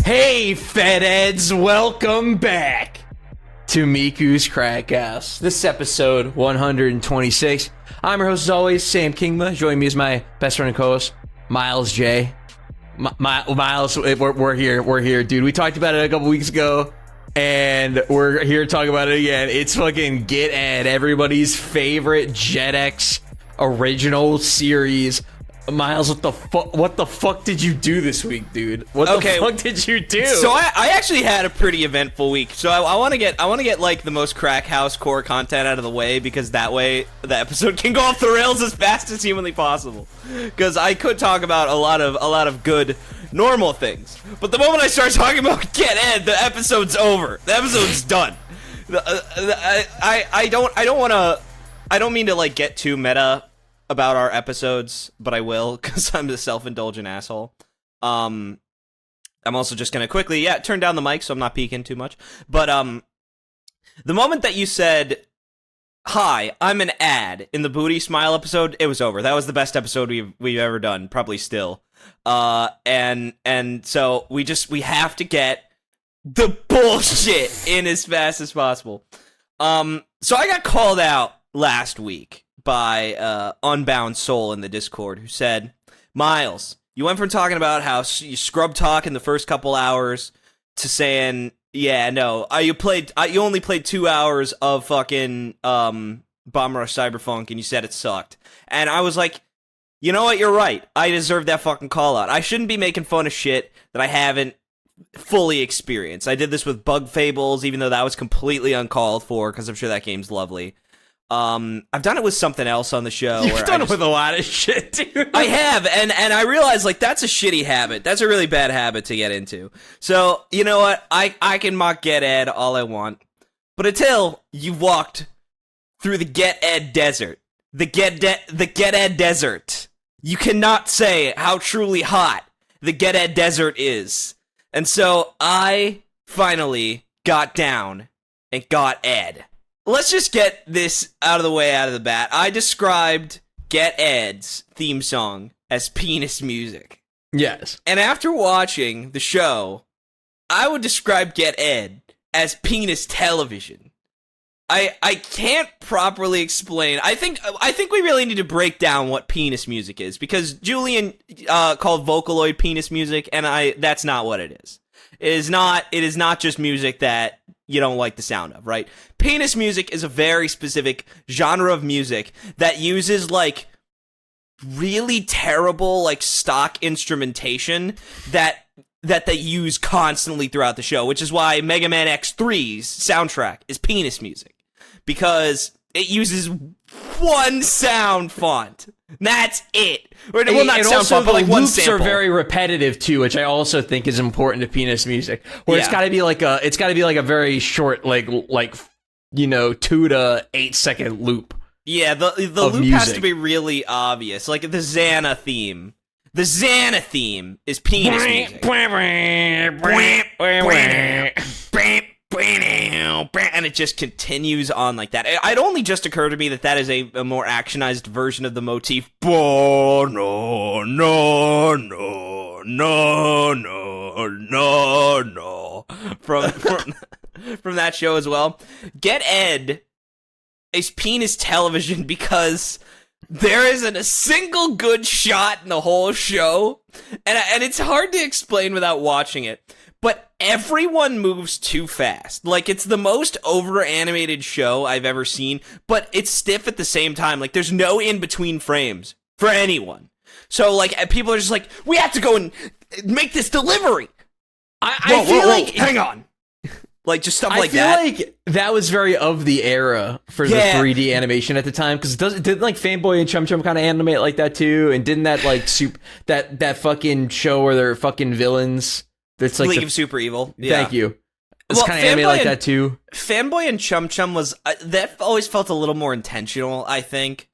Hey, Fed-Eds, welcome back to Miku's Crackhouse. This is episode 126. I'm your host, as always, Sam Kingma. Joining me is my best friend and co-host, Myles J. Myles, we're here, dude. We talked about it a couple weeks ago, and we're here to talk about it again. It's fucking Get Ed, everybody's favorite JetX original series. Myles, what the fuck did you do this week, dude? What the fuck did you do? So I actually had a pretty eventful week. So I want to get like the most Crackhouse core content out of the way, because that way the episode can go off the rails as fast as humanly possible. Because I could talk about a lot of good normal things, but the moment I start talking about Get Ed, the episode's over. The episode's done. I don't mean to like get too meta about our episodes, but I will, because I'm the self-indulgent asshole. I'm also just gonna quickly, turn down the mic so I'm not peeking too much. But the moment that you said, "Hi, I'm an ad" in the Booty Smile episode, it was over. That was the best episode we've ever done, probably still. And so we have to get the bullshit in as fast as possible. So I got called out last week by Unbound Soul in the Discord, who said, "Myles, you went from talking about how you scrub talk in the first couple hours to saying, yeah, no, you only played 2 hours of fucking Bomb Rush Cyberpunk, and you said it sucked." And I was like, you know what, you're right. I deserve that fucking call out. I shouldn't be making fun of shit that I haven't fully experienced. I did this with Bug Fables, even though that was completely uncalled for, because I'm sure that game's lovely. I've done it with something else on the show. You've done it with a lot of shit, dude. I have, and I realize, like, that's a shitty habit. That's a really bad habit to get into. So, you know what? I can mock Get Ed all I want, but until you've walked through the Get Ed desert, the Get Ed desert, you cannot say how truly hot the Get Ed desert is. And so I finally got down and got Ed. Let's just get this out of the bat. I described Get Ed's theme song as penis music. Yes. And after watching the show, I would describe Get Ed as penis television. I can't properly explain. I think we really need to break down what penis music is, because Julian called Vocaloid penis music, and that's not what it is. It is not just music that you don't like the sound of, right? Penis music is a very specific genre of music that uses, like, really terrible, like, stock instrumentation that they use constantly throughout the show, which is why Mega Man X3's soundtrack is penis music, because it uses one sound font. That's it. Well, not and sound also, font, but like one loops sample. are very repetitive too, which I also think is important to penis music. Where it's got to be like a very short, like 2 to 8 second loop. Yeah, the loop music has to be really obvious, like the Xana theme. The Xana theme is penis music. And it just continues on like that. It only just occurred to me that is a more actionized version of the motif. No, no, no, no, no, no, no. From that show as well. Get Ed is penis television because there isn't a single good shot in the whole show, and it's hard to explain without watching it. But everyone moves too fast. Like, it's the most over-animated show I've ever seen, but it's stiff at the same time. Like, there's no in-between frames for anyone. So, like, people are just like, we have to go and make this delivery. I feel like... Hang on. Like, just stuff like that. I feel like that was very of the era for the 3D animation at the time, because didn't like Fanboy and Chum Chum kind of animate like that too? And didn't that, like, that fucking show where they're fucking villains... It's like League of Super Evil. Yeah. Thank you. It's kind of animated like that too. Fanboy and Chum Chum was that always felt a little more intentional, I think.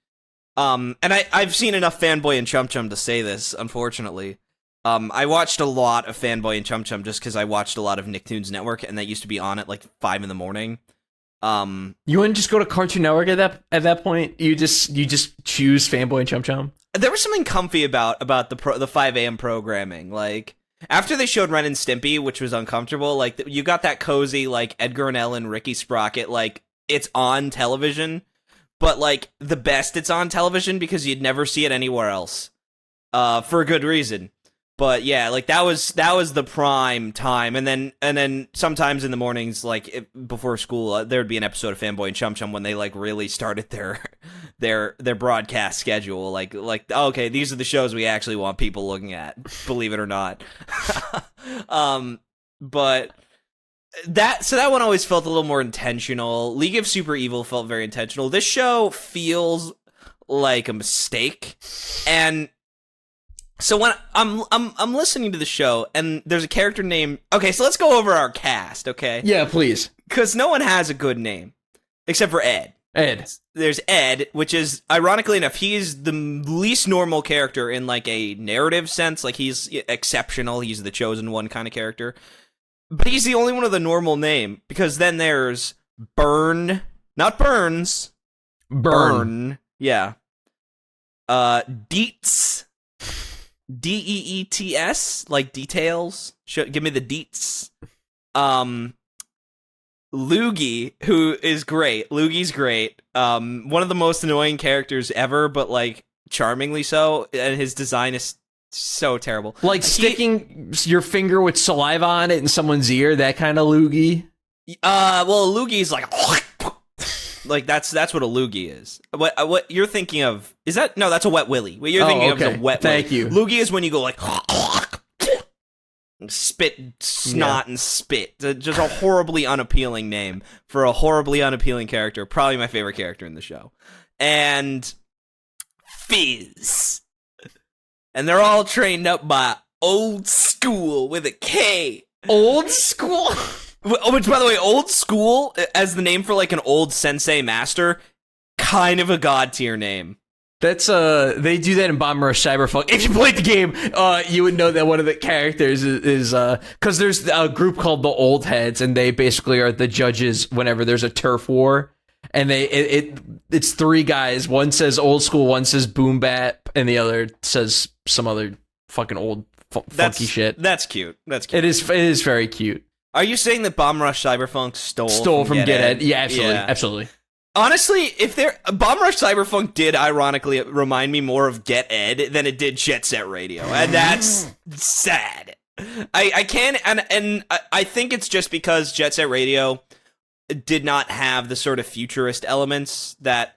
And I've seen enough Fanboy and Chum Chum to say this, unfortunately. I watched a lot of Fanboy and Chum Chum just because I watched a lot of Nicktoons Network, and that used to be on at like 5 in the morning. You wouldn't just go to Cartoon Network at that point? You just choose Fanboy and Chum Chum? There was something comfy about the 5 a.m. programming. Like, After they showed Ren and Stimpy, which was uncomfortable, like, you got that cozy, like, Edgar and Ellen, Ricky Sprocket, like, it's on television, but, like, the best it's on television because you'd never see it anywhere else. For a good reason. But yeah, like that was the prime time, and then sometimes in the mornings, like before school, there'd be an episode of Fanboy and Chum Chum when they like really started their broadcast schedule. Like okay, these are the shows we actually want people looking at, believe it or not. But that one always felt a little more intentional. League of Super Evil felt very intentional. This show feels like a mistake, and so when I'm listening to the show and there's a character named... Okay, so let's go over our cast, okay? Yeah, please. Because no one has a good name, except for Ed. There's Ed, which is, ironically enough, he's the least normal character in, like, a narrative sense. Like, he's exceptional, he's the chosen one kind of character. But he's the only one with a normal name, because then there's Burn. Not Burns. Burn. Yeah. Deets. Deets, like details. Give me the deets. Loogie, who is great. Loogie's great. One of the most annoying characters ever, but like charmingly so. And his design is so terrible. Like sticking your finger with saliva on it in someone's ear. That kind of Loogie. Well, a Loogie's like. Like that's what a loogie is. What you're thinking of is that? No, that's a wet willy. What you're thinking of is a wet willy. Thank you. Loogie is when you go like spit, snot, and spit. Just a horribly unappealing name for a horribly unappealing character. Probably my favorite character in the show. And Fizz. And they're all trained up by Old School with a K. Old School? Which, by the way, Old School, as the name for, like, an old sensei master, kind of a god-tier name. That's, they do that in Barbenheimer Cyberpunk. If you played the game, you would know that one of the characters is, because there's a group called the Old Heads, and they basically are the judges whenever there's a turf war. And it's three guys. One says Old School, one says Boom Bap, and the other says some other fucking old funky shit. That's cute. That's cute. It is very cute. Are you saying that Bomb Rush Cyberpunk stole from Get Ed? Yeah, absolutely. Yeah. Absolutely. Honestly, if Bomb Rush Cyberpunk did ironically remind me more of Get Ed than it did Jet Set Radio, and that's sad. I can and I think it's just because Jet Set Radio did not have the sort of futurist elements that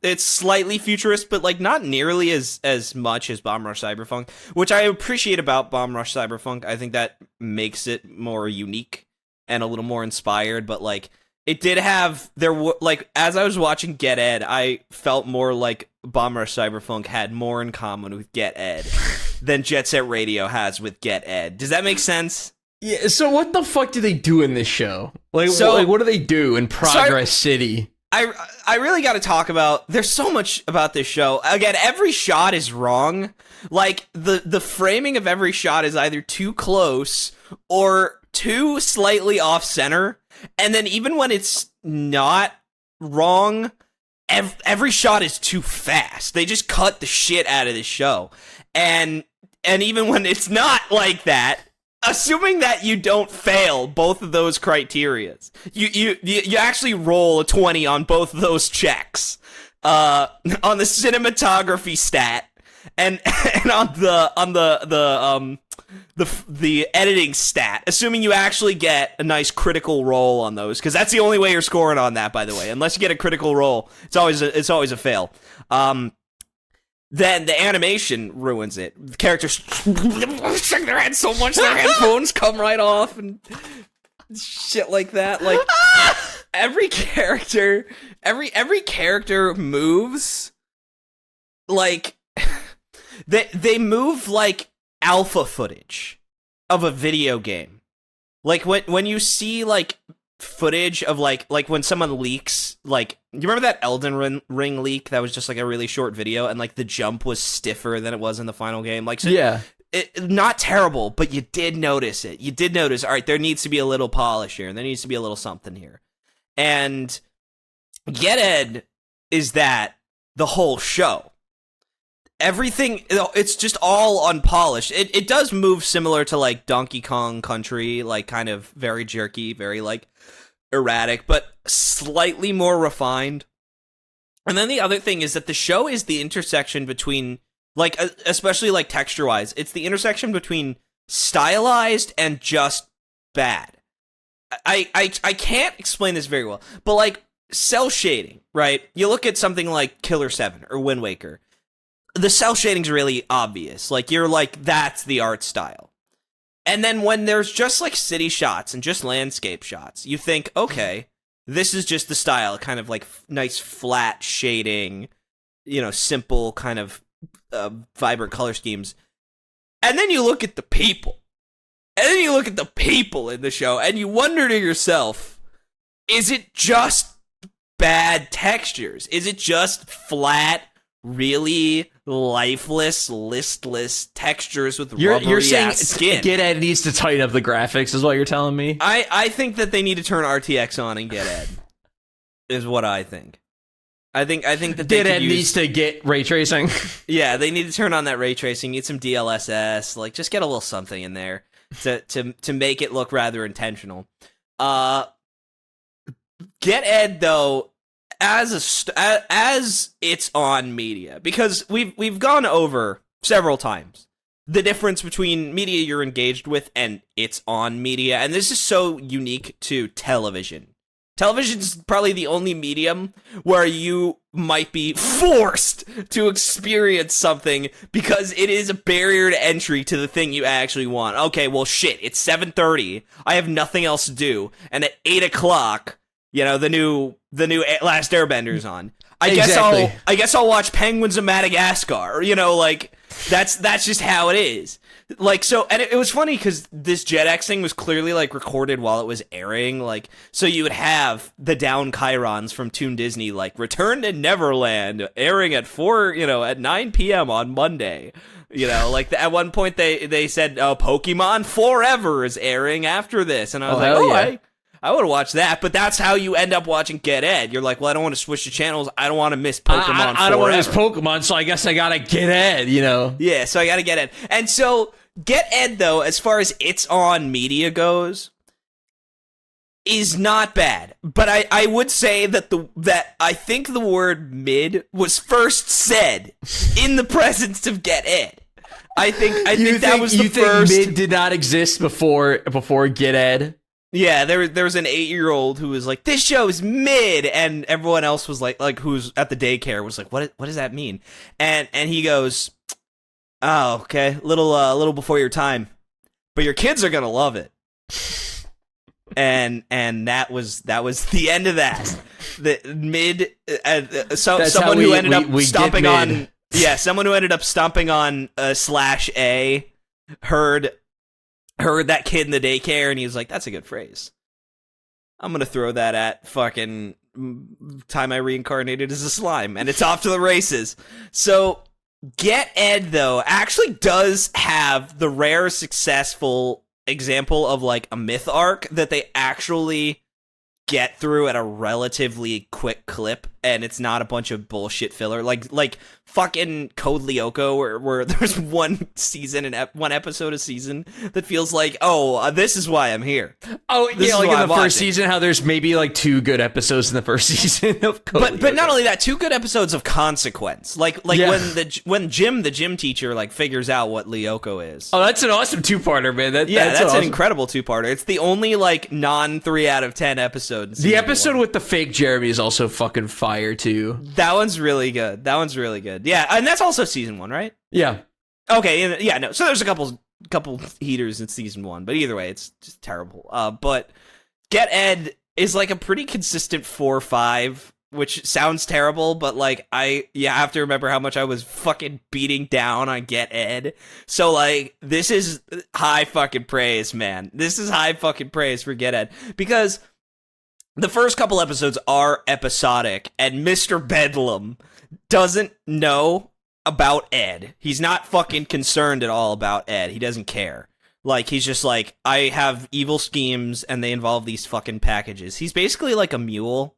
it's slightly futurist, but like not nearly as much as Bomb Rush Cyberpunk, which I appreciate about Bomb Rush Cyberpunk. I think that makes it more unique and a little more inspired, but like it did have like as I was watching Get Ed, I felt more like Bomb Rush Cyberpunk had more in common with Get Ed than Jet Set Radio has with Get Ed. Does that make sense? Yeah, so what the fuck do they do in this show? Like, what do they do in Progress City? I really got to talk about... There's so much about this show. Again, every shot is wrong. Like, the framing of every shot is either too close or too slightly off-center. And then even when it's not wrong, every shot is too fast. They just cut the shit out of this show. And even when it's not like that... Assuming that you don't fail both of those criterias, you actually roll a 20 on both of those checks, on the cinematography stat and on the editing stat. Assuming you actually get a nice critical roll on those, because that's the only way you're scoring on that. By the way, unless you get a critical roll, it's always a fail. Then the animation ruins it. The characters shake their heads so much their headphones come right off and shit like that. Like every character moves like they move like alpha footage of a video game. Like when you see like footage of like when someone leaks, like you remember that Elden Ring leak that was just like a really short video and like the jump was stiffer than it was in the final game, like so yeah, not terrible, but you did notice it. You did notice, all right, there needs to be a little polish here and there needs to be a little something here. And Get Ed is that the whole show. everything, it's just all unpolished. It does move similar to like Donkey Kong Country, like kind of very jerky, very like erratic, but slightly more refined. And then the other thing is that the show is the intersection between, like, especially like texture wise, it's the intersection between stylized and just bad. I can't explain this very well, but like cell shading, right? You look at something like Killer 7 or Wind Waker. The cell shading's really obvious. Like, you're like, that's the art style. And then when there's just like city shots and just landscape shots, you think, okay, this is just the style, kind of like nice flat shading, you know, simple kind of vibrant color schemes. And then you look at the people. And then you look at the people in the show and you wonder to yourself, is it just bad textures? Is it just flat, really lifeless, listless textures with you're saying skin? Get Ed needs to tighten up the graphics, is what you're telling me? I think that they need to turn RTX on and Get Ed, is what I think. I think that Get Ed needs to get ray tracing. Yeah, they need to turn on that ray tracing, need some DLSS, like just get a little something in there to make it look rather intentional. Get Ed though, as it's on media, because we've gone over several times the difference between media you're engaged with and it's on media, and this is so unique to television. Television's probably the only medium where you might be forced to experience something because it is a barrier to entry to the thing you actually want. Okay, well, shit, it's 7:30. I have nothing else to do, and at 8 o'clock, you know, the new Last Airbender's on. I guess I'll watch Penguins of Madagascar. You know, like that's just how it is. Like, so, and it was funny because this JetX thing was clearly like recorded while it was airing. Like, so you would have the down chyrons from Toon Disney, like Return to Neverland airing at 9 p.m. on Monday. You know, like at one point they said Pokemon Forever is airing after this, and I was I would watch that, but that's how you end up watching Get Ed. You're like, well, I don't want to switch the channels. I don't want to miss Pokemon. I don't want to miss Pokemon, so I guess I gotta Get Ed, you know? Yeah, so I gotta Get Ed. And so, Get Ed, though, as far as it's on media goes, is not bad. But I would say that I think the word mid was first said in the presence of Get Ed. I think that was the first. Think mid did not exist before Get Ed? Yeah, there was an 8-year-old who was like, "This show is mid," and everyone else was like who's at the daycare was like, "What does that mean?" And he goes, "Oh, okay, little before your time, but your kids are gonna love it." And that was the end of that. The mid, someone who ended up stomping on, someone who ended up stomping on /A heard that kid in the daycare, and he was like, that's a good phrase. I'm gonna throw that at fucking time I reincarnated as a slime, and it's off to the races. So, Get Ed, though, actually does have the rare successful example of, like, a myth arc that they actually get through at a relatively quick clip, and it's not a bunch of bullshit filler. Like fucking Code Lyoko, where there's one season and one episode a season that feels like, this is why I'm here. Oh, yeah, like in the first season, how there's maybe like 2 good episodes in the first season of Code but not only that, 2 good episodes of consequence. Like when Jim, the gym teacher, like figures out what Lyoko is. Oh, that's an awesome 2-parter, man. That's awesome. An incredible 2-parter. It's the only like non 3 out of 10 episode. The episode with the fake Jeremy is also fucking fire too. That one's really good. Yeah, and that's also season 1, right? Yeah. Okay. Yeah. No. So there's a couple heaters in season 1, but either way, it's just terrible. But Get Ed is like a pretty consistent 4 or 5, which sounds terrible, but like I have to remember how much I was fucking beating down on Get Ed. So like this is high fucking praise, man. This is high fucking praise for Get Ed, because the first couple episodes are episodic, and Mr. Bedlam doesn't know about Ed. He's not fucking concerned at all about Ed. He doesn't care. Like, he's just like, I have evil schemes, and they involve these fucking packages. He's basically like a mule,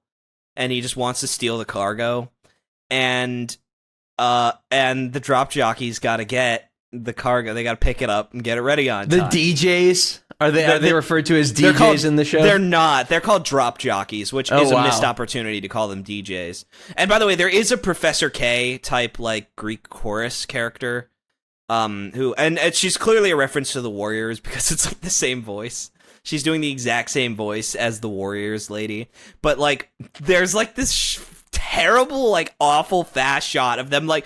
and he just wants to steal the cargo. And And the drop jockeys got to get the cargo. They got to pick it up and get it ready on time. The DJs? Are they referred to as DJs in the show? They're not. They're called drop jockeys, which is a missed opportunity to call them DJs. And by the way, there is a Professor K type like Greek chorus character, who and she's clearly a reference to the Warriors because it's like the same voice. She's doing the exact same voice as the Warriors lady, but like there's like this terrible, like awful fast shot of them, like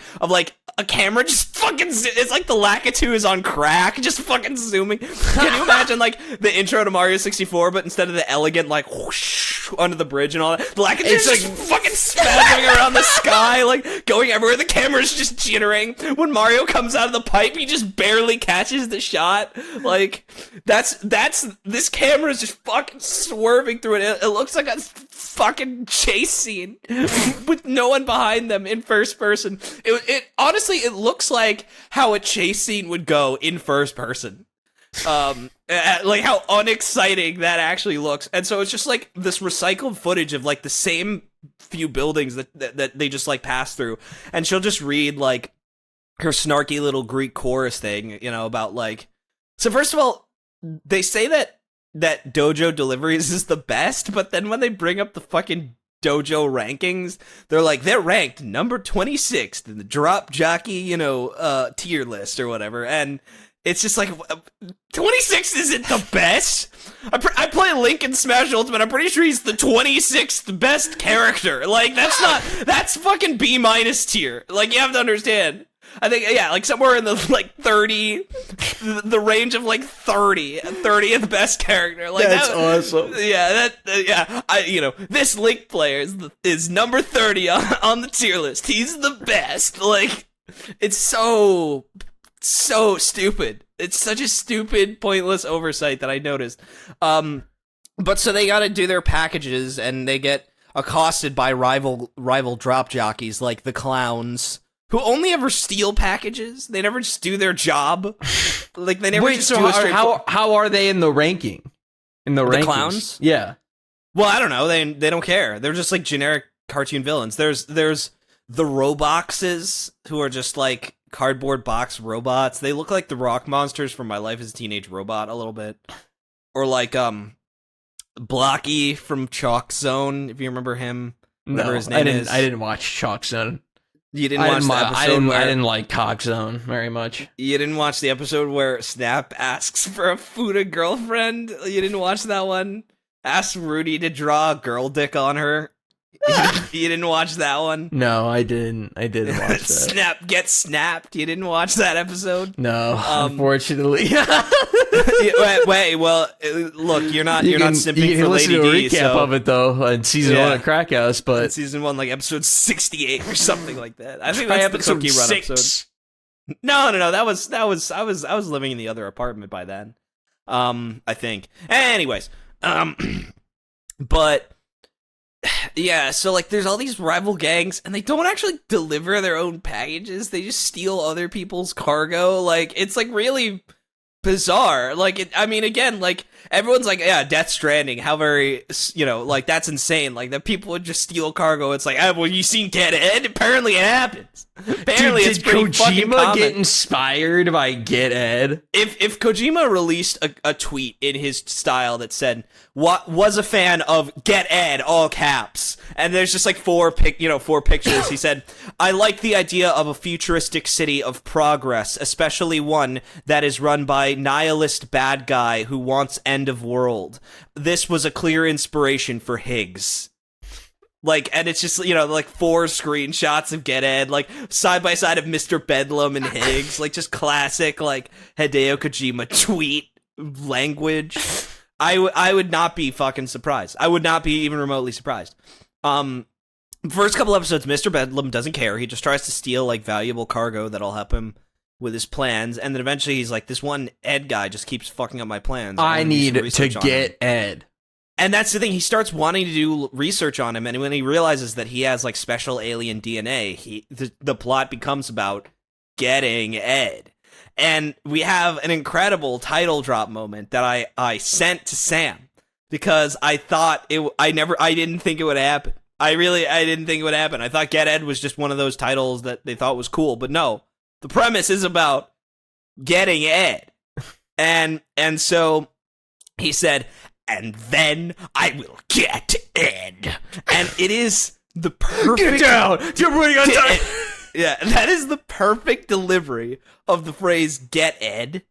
a camera just fucking. It's like the Lakitu is on crack, just fucking zooming. Can you imagine like the intro to Mario 64, but instead of the elegant like whoosh under the bridge and all that, the Lakitu is like fucking spazzing around the sky, like going everywhere. The camera's just jittering. When Mario comes out of the pipe, he just barely catches the shot. Like that's this camera is just fucking swerving through it. It looks like a fucking chase scene with no one behind them in first person. It honestly, it looks like how a chase scene would go in first person. Like how unexciting that actually looks. And so it's just like this recycled footage of like the same few buildings that they just like pass through. And she'll just read like her snarky little Greek chorus thing, you know, about like, so first of all, they say that Dojo Deliveries is the best, but then when they bring up the fucking Dojo rankings, they're like, they're ranked number 26th in the drop jockey, you know, tier list or whatever. And it's just like, 26 isn't the best. I play Link in Smash Ultimate. I'm pretty sure he's the 26th best character. Like, that's fucking B- tier. Like, you have to understand. I think, yeah, like somewhere in the like 30, the range of like 30th best character. Like that's awesome. Yeah, this Link player is number 30 on the tier list. He's the best. Like, it's so stupid. It's such a stupid, pointless oversight that I noticed. But so they got to do their packages, and they get accosted by rival drop jockeys like the clowns, who only ever steal packages. They never just do their job. Like they never. Wait, just so do how are they in the ranking? In the rankings? Clowns? Yeah. Well, I don't know. They don't care. They're just like generic cartoon villains. There's the Roboxes, who are just like cardboard box robots. They look like the rock monsters from My Life as a Teenage Robot a little bit, or like Blocky from Chalk Zone. If you remember him, whatever his name is. I didn't watch Chalk Zone. You didn't watch the episode I didn't like Cock Zone very much. You didn't watch the episode where Snap asks for a Fuda girlfriend? You didn't watch that one? Asks Rudy to draw a girl dick on her? You didn't watch that one? No, I didn't. I didn't watch that. Snap gets snapped. You didn't watch that episode? No, unfortunately. Wait, well, look, you're not simping for Lady D. You can listen to a recap of it though in season 1 of Crackhouse, but in season 1, like episode 68 or something like that. I think that's the Cookie Run episode. No, that was I was living in the other apartment by then. I think. Anyways, but yeah, so like there's all these rival gangs, and they don't actually deliver their own packages. They just steal other people's cargo. Like, it's like really bizarre. Like, I mean, again, like everyone's like, yeah, Death Stranding, how very, you know, like that's insane. Like that people would just steal cargo. It's like, well, you seen Get Ed? Apparently it happens. Apparently it's pretty fucking common. Did Kojima get inspired by Get Ed? If Kojima released a tweet in his style that said, "What was a fan of Get Ed," all caps, and there's just like four pictures. He said, "I like the idea of a futuristic city of progress, especially one that is run by nihilist bad guy who wants end of world. This was a clear inspiration for Higgs." Like, and it's just, you know, like 4 screenshots of Get Ed, like side by side of Mr. Bedlam and Higgs, like just classic, like Hideo Kojima tweet language. I would not be fucking surprised. I would not be even remotely surprised. First couple episodes, Mr. Bedlam doesn't care. He just tries to steal like valuable cargo that'll help him with his plans, and then eventually he's like, this one Ed guy just keeps fucking up my plans. I need to get Ed. And that's the thing, he starts wanting to do research on him, and when he realizes that he has, like, special alien DNA, the plot becomes about getting Ed. And we have an incredible title drop moment that I sent to Sam, because I thought I didn't think it would happen. I didn't think it would happen. I thought Get Ed was just one of those titles that they thought was cool, but no. The premise is about getting Ed. And so he said, and then I will get Ed. And it is the perfect... Get down! You're running on time! Yeah, that is the perfect delivery of the phrase get Ed.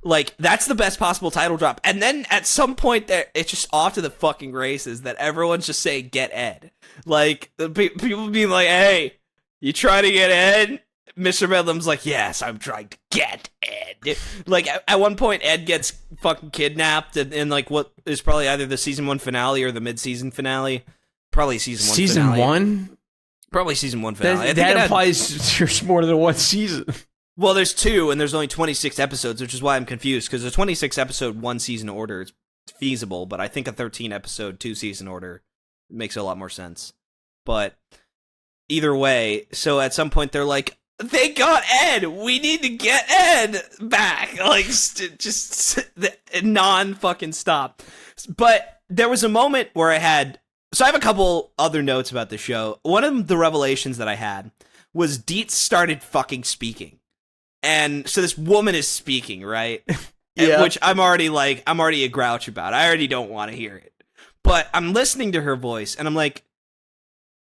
Like, that's the best possible title drop. And then at some point there, it's just off to the fucking races that everyone's just saying get Ed. Like, people being like, hey, you trying to get Ed? Mr. Bedlam's like, yes, I'm trying to get Ed. Like, at one point, Ed gets fucking kidnapped in like, what is probably either the season 1 finale or the mid-season finale. Probably season 1 season finale. Season 1? Probably season 1 finale. That implies there's more than one season. Well, there's 2, and there's only 26 episodes, which is why I'm confused, because a 26-episode, 1-season order is feasible, but I think a 13-episode, 2-season order makes a lot more sense. But either way, so at some point they're like, they got Ed! We need to get Ed back! Like, just non-fucking stop. But there was a moment where I had... So I have a couple other notes about the show. One of the revelations that I had was Dietz started fucking speaking. And so this woman is speaking, right? Yeah. Which I'm already a grouch about. I already don't want to hear it. But I'm listening to her voice, and I'm like,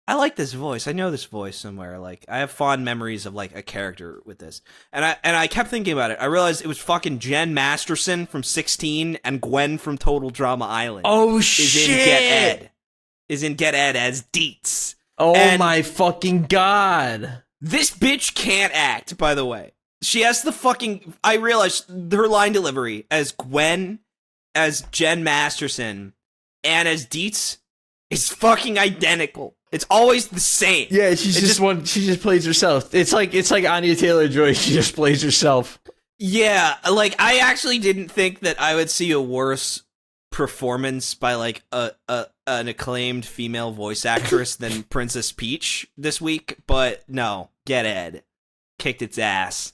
I like this voice. I know this voice somewhere. Like, I have fond memories of, like, a character with this. And I kept thinking about it. I realized it was fucking Jen Masterson from 16 and Gwen from Total Drama Island. Oh, shit! Is in Get Ed as Dietz. Oh, and my fucking God. This bitch can't act, by the way. She has the fucking... I realized her line delivery as Gwen, as Jen Masterson, and as Dietz is fucking identical. It's always the same. Yeah, she just plays herself. It's like Anya Taylor-Joy. She just plays herself. Yeah, like, I actually didn't think that I would see a worse performance by, like, an acclaimed female voice actress than Princess Peach this week, but no, Get Ed kicked its ass.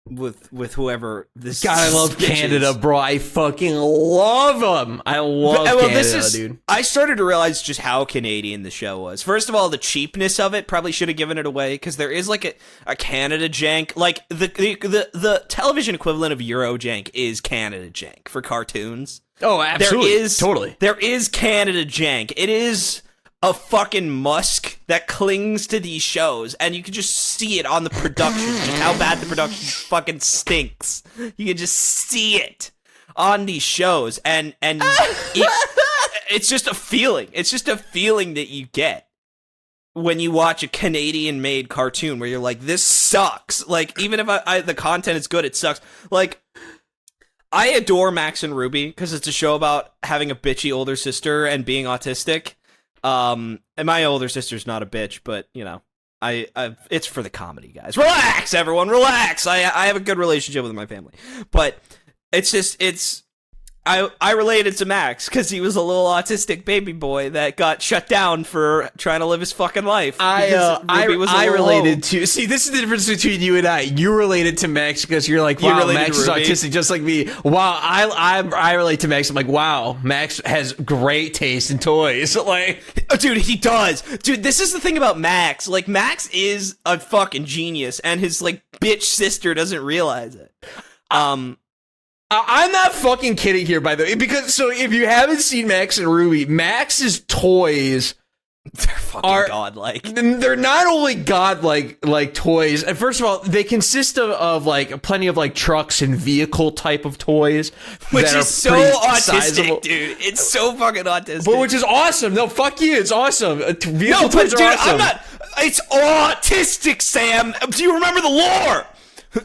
With whoever this God, I love Canada, is. bro. I fucking love them. I love Canada, dude. I started to realize just how Canadian the show was. First of all, the cheapness of it probably should have given it away, because there is like a Canada jank. Like the television equivalent of Eurojank is Canada jank for cartoons. Oh, absolutely. Totally. There is Canada jank. It is a fucking musk that clings to these shows, and you can just see it on the production, just how bad the production fucking stinks. You can just see it on these shows, and it's just a feeling. It's just a feeling that you get when you watch a Canadian-made cartoon where you're like, this sucks. Like, even if the content is good, it sucks. Like, I adore Max and Ruby because it's a show about having a bitchy older sister and being autistic. And my older sister's not a bitch, but you know, I it's for the comedy, guys. Relax, everyone, relax. I have a good relationship with my family, but I related to Max because he was a little autistic baby boy that got shut down for trying to live his fucking life. I related to... See, this is the difference between you and I. You related to Max because you're like, wow, Max is autistic just like me. Wow, I relate to Max. I'm like, wow, Max has great taste in toys. Like, oh, dude, he does. Dude, this is the thing about Max. Like, Max is a fucking genius, and his, like, bitch sister doesn't realize it. I'm not fucking kidding here, by the way, because so if you haven't seen Max and Ruby, Max's toys they're fucking godlike. They're not only godlike like toys. And first of all, they consist of like plenty of like trucks and vehicle type of toys, which is so autistic, dude. It's so fucking autistic. But which is awesome. No, fuck you. It's awesome. Vehicle toys are awesome. I'm not. It's autistic, Sam. Do you remember the lore?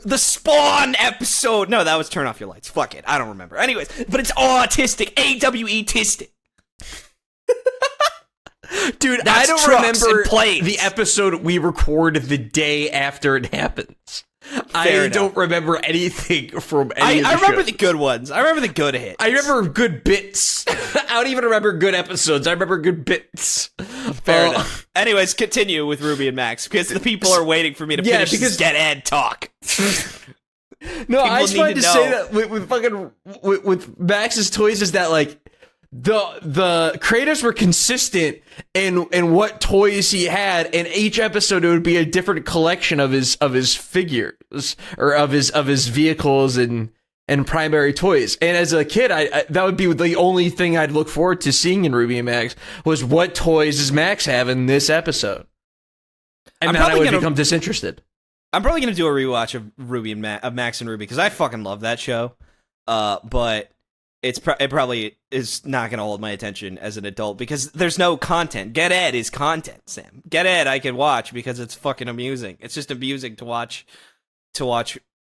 The Spawn episode. No, that was Turn Off Your Lights. Fuck it. I don't remember. Anyways, but it's autistic. AWE-tistic. Dude, I don't remember the episode we record the day after it happens. I don't remember anything from any of the I remember shows. the good ones. I remember the good hits. I remember good bits. I don't even remember good episodes. I remember good bits. Fair enough. Anyways, continue with Ruby and Max, because the people are waiting for me to finish this Get Ed talk. No, I just wanted to say that with Max's toys is that, like, the creators were consistent in what toys he had, and each episode it would be a different collection of his figures or of his vehicles and primary toys. And as a kid, I that would be the only thing I'd look forward to seeing in Ruby and Max was what toys does Max have in this episode, and then I would become disinterested. I'm probably gonna do a rewatch of Max and Ruby because I fucking love that show, but it probably is not gonna hold my attention as an adult because there's no content. Get Ed is content, Sam. Get Ed I could watch because it's fucking amusing. It's just amusing to watch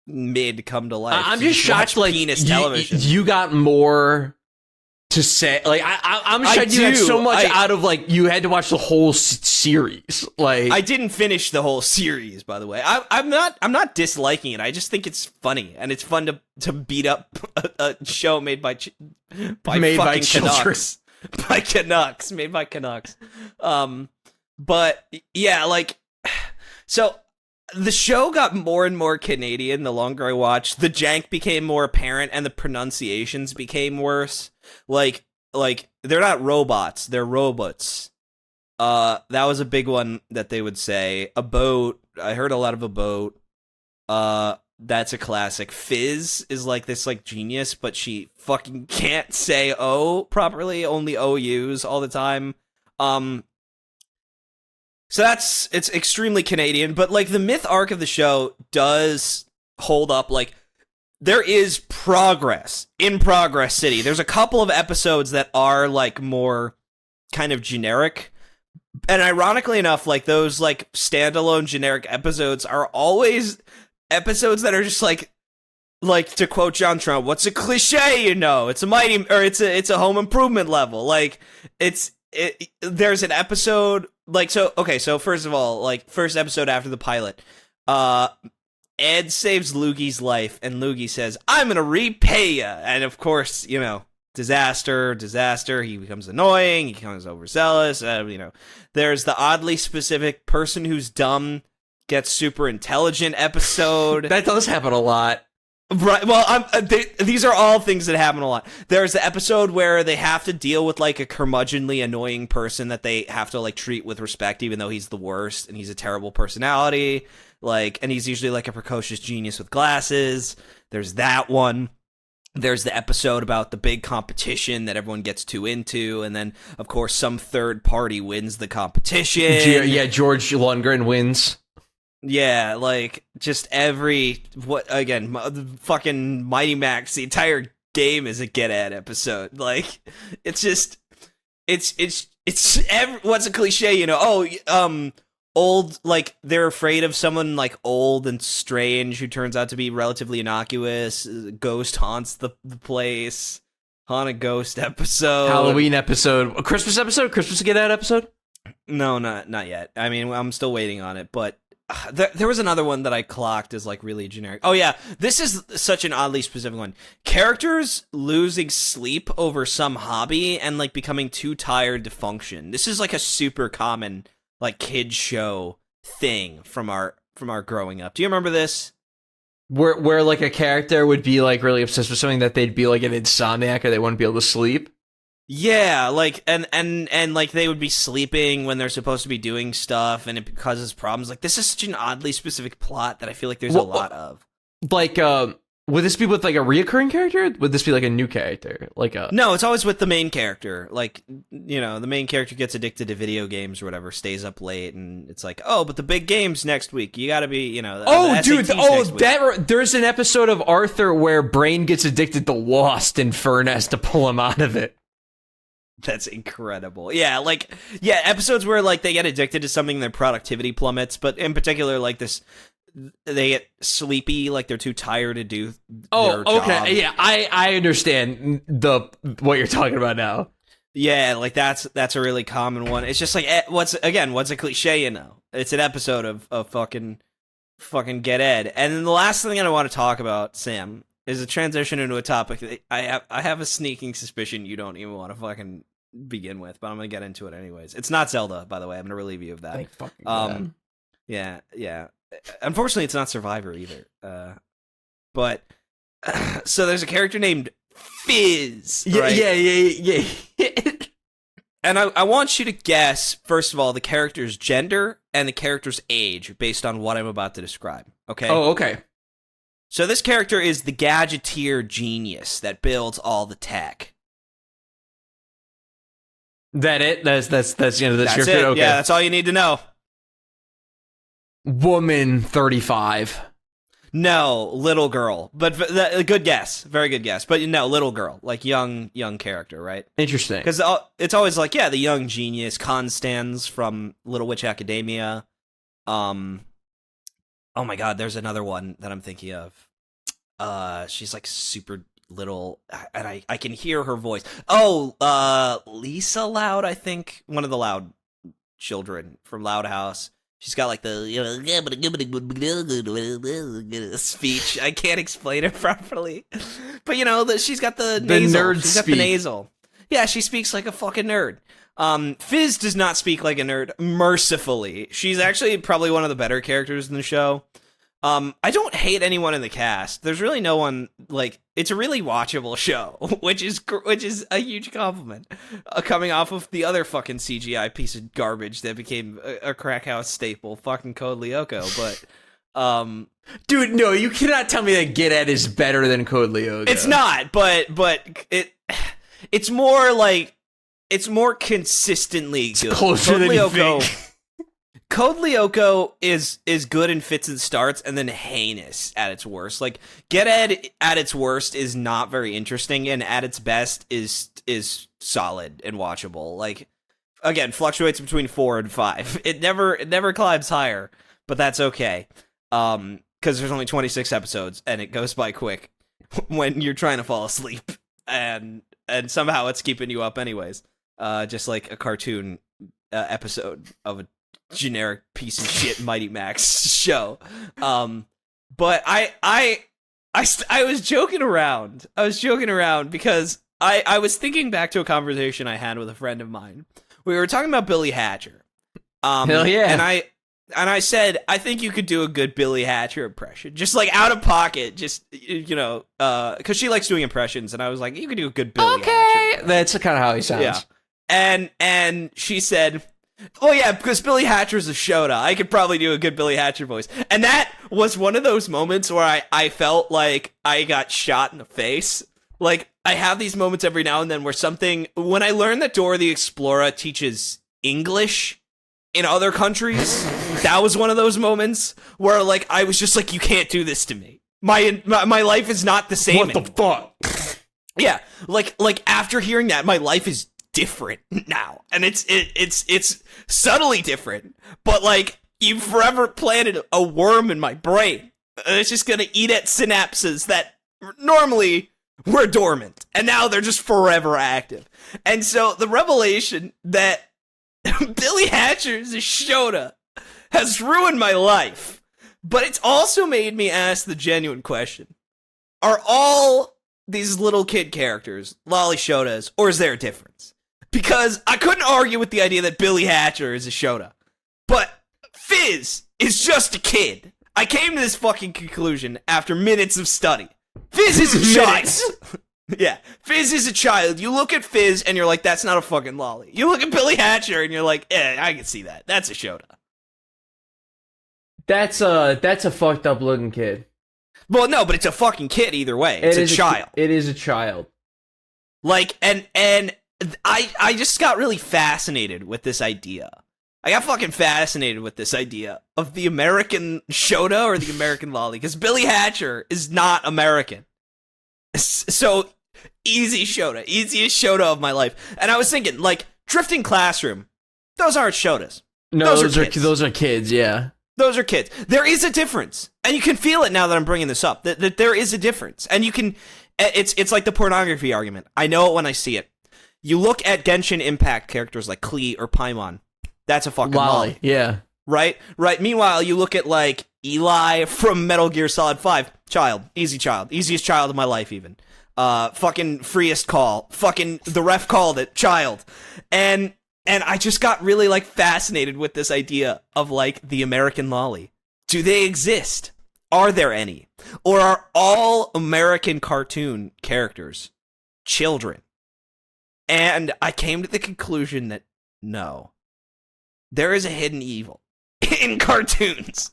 mid come to life. I'm just shocked, like television. You got more to say. Like I'm shocked you had so much out of like you had to watch the whole series. Like I didn't finish the whole series, by the way. I'm not disliking it. I just think it's funny and it's fun to beat up a show made by fucking Canucks. By Canucks, made by Canucks. But yeah, like so. The show got more and more Canadian the longer I watched. The jank became more apparent and the pronunciations became worse. Like they're not robots, they're robots. That was a big one that they would say. A boat. I heard a lot of a boat. That's a classic. Fizz is like this like genius, but she fucking can't say O properly, only OUs all the time. So it's extremely Canadian, but like the myth arc of the show does hold up. Like there is progress in Progress City. There's a couple of episodes that are like more kind of generic, and ironically enough, like those like standalone generic episodes are always episodes that are just like to quote John Trump, "What's a cliche? You know, it's a mighty or it's a Home Improvement level." Like there's an episode. Like, so first of all, like, first episode after the pilot, Ed saves Loogie's life, and Loogie says, "I'm gonna repay ya." And of course, you know, disaster, he becomes annoying, he becomes overzealous, you know. There's the oddly specific person who's dumb gets super intelligent episode. That does happen a lot. Right. Well, these are all things that happen a lot. There's the episode where they have to deal with like a curmudgeonly annoying person that they have to like treat with respect, even though he's the worst and he's a terrible personality. Like, and he's usually like a precocious genius with glasses. There's that one. There's the episode about the big competition that everyone gets too into, and then of course some third party wins the competition. Yeah, George Lundgren wins. Yeah, like, just fucking Mighty Max, the entire game is a Get Ed episode. Like, it's just, what's a cliche, you know? Old, like, they're afraid of someone, like, old and strange who turns out to be relatively innocuous. Ghost haunts the place. Haunted ghost episode. Halloween episode. A Christmas episode? Christmas Get Ed episode? No, not yet. I mean, I'm still waiting on it, but there was another one that I clocked as like really generic. Oh yeah, this is such an oddly specific one. Characters losing sleep over some hobby and like becoming too tired to function. This is like a super common like kid show thing from our growing up. Do you remember this? Where like a character would be like really obsessed with something that they'd be like an insomniac or they wouldn't be able to sleep. Yeah, like and like they would be sleeping when they're supposed to be doing stuff, and it causes problems. Like this is such an oddly specific plot that I feel like there's a lot of. Like, would this be with like a reoccurring character? Would this be like a new character? No, it's always with the main character. Like, you know, the main character gets addicted to video games or whatever, stays up late, and it's like, oh, but the big game's next week. You got to be, you know. There's an episode of Arthur where Brain gets addicted to Lost, and Fern has to pull him out of it. That's incredible. Yeah, like, yeah, episodes where, like, they get addicted to something, their productivity plummets, but in particular, like, they get sleepy, like, they're too tired to do their job. Okay, yeah, I understand what you're talking about now. Yeah, like, that's a really common one. It's just, like, what's a cliche, you know? It's an episode of fucking Get Ed. And then the last thing I want to talk about, Sam, is a transition into a topic that I have a sneaking suspicion you don't even want to fucking begin with, but I'm gonna get into it anyways. It's not Zelda, by the way. I'm gonna relieve you of that. Thank fucking God. Yeah. Unfortunately, it's not Survivor either. But so there's a character named Fizz. Yeah, right? yeah. And I want you to guess, first of all, the character's gender and the character's age based on what I'm about to describe. Okay? Oh, okay. So this character is the gadgeteer genius that builds all the tech. That it? That's That's your it. fit? Okay. Yeah, that's all you need to know. Woman 35. No, little girl. But good guess. Very good guess. But no, little girl. Like young character, right? Interesting. Because it's always like, yeah, the young genius, Constance from Little Witch Academia. Oh my god, there's another one that I'm thinking of. She's like super little, and I can hear her voice. Oh, Lisa Loud, I think. One of the Loud children from Loud House. She's got like the speech. I can't explain it properly, but she's got the nasal. Nerd She's got the nasal. Yeah, she speaks like a fucking nerd. Fizz does not speak like a nerd. Mercifully, she's actually probably one of the better characters in the show. I don't hate anyone in the cast. There's really no one, like, it's a really watchable show, which is a huge compliment, coming off of the other fucking CGI piece of garbage that became a Crackhouse staple, fucking Code Lyoko. But, dude, no, you cannot tell me that Get Ed is better than Code Lyoko. It's not, but it's more like, it's more consistently good. Closer Code than you Lyoko. think. Code Lyoko is good in fits and starts, and then heinous at its worst. Like, Get Ed at its worst is not very interesting, and at its best is solid and watchable. Like, again, fluctuates between 4 and 5. It never climbs higher, but that's okay. Because there's only 26 episodes, and it goes by quick when you're trying to fall asleep, and somehow it's keeping you up anyways. Just like a cartoon episode of a generic piece of shit Mighty Max show. But I was joking around. Because I was thinking back to a conversation I had with a friend of mine. We were talking about Billy Hatcher. Hell yeah. And I said, I think you could do a good Billy Hatcher impression. Just like out of pocket, just, because she likes doing impressions. And I was like, you could do a good Billy Hatcher impression. That's kind of how he sounds. Yeah. And she said, oh yeah, because Billy Hatcher's a shota. I could probably do a good Billy Hatcher voice. And that was one of those moments where I felt like I got shot in the face. Like, I have these moments every now and then where when I learned that Dora the Explorer teaches English in other countries, that was one of those moments where, like, I was just like, you can't do this to me. My life is not the same What the fuck? Yeah, like after hearing that, my life is different now, and it's subtly different, but like, you forever planted a worm in my brain, and it's just gonna eat at synapses that normally were dormant, and now they're just forever active. And so the revelation that Billy Hatcher is a shota has ruined my life, but it's also made me ask the genuine question: are all these little kid characters lolly shotas, or is there a difference? Because I couldn't argue with the idea that Billy Hatcher is a shota, but Fizz is just a kid. I came to this fucking conclusion after minutes of study. Fizz is a child. Yeah, Fizz is a child. You look at Fizz and you're like, that's not a fucking lolly. You look at Billy Hatcher and you're like, I can see that. That's a shota. That's a fucked up looking kid. Well, no, but it's a fucking kid either way. It's a child. It is a child. Like, and I just got really fascinated with this idea. I got fucking fascinated with this idea of the American shota or the American lolly, because Billy Hatcher is not American. So, easy shota. Easiest shota of my life. And I was thinking, like, Drifting Classroom, those aren't shotas. No, those are kids, yeah. Those are kids. There is a difference. And you can feel it now that I'm bringing this up, that there is a difference. And you can, it's like the pornography argument. I know it when I see it. You look at Genshin Impact characters like Klee or Paimon, that's a fucking lolly. Yeah. Right? Meanwhile, you look at, like, Eli from Metal Gear Solid 5, child. Easiest child of my life, even. Fucking freest call. Fucking the ref called it, child. And I just got really, like, fascinated with this idea of, like, the American lolly. Do they exist? Are there any? Or are all American cartoon characters children. And I came to the conclusion that no, there is a hidden evil in cartoons.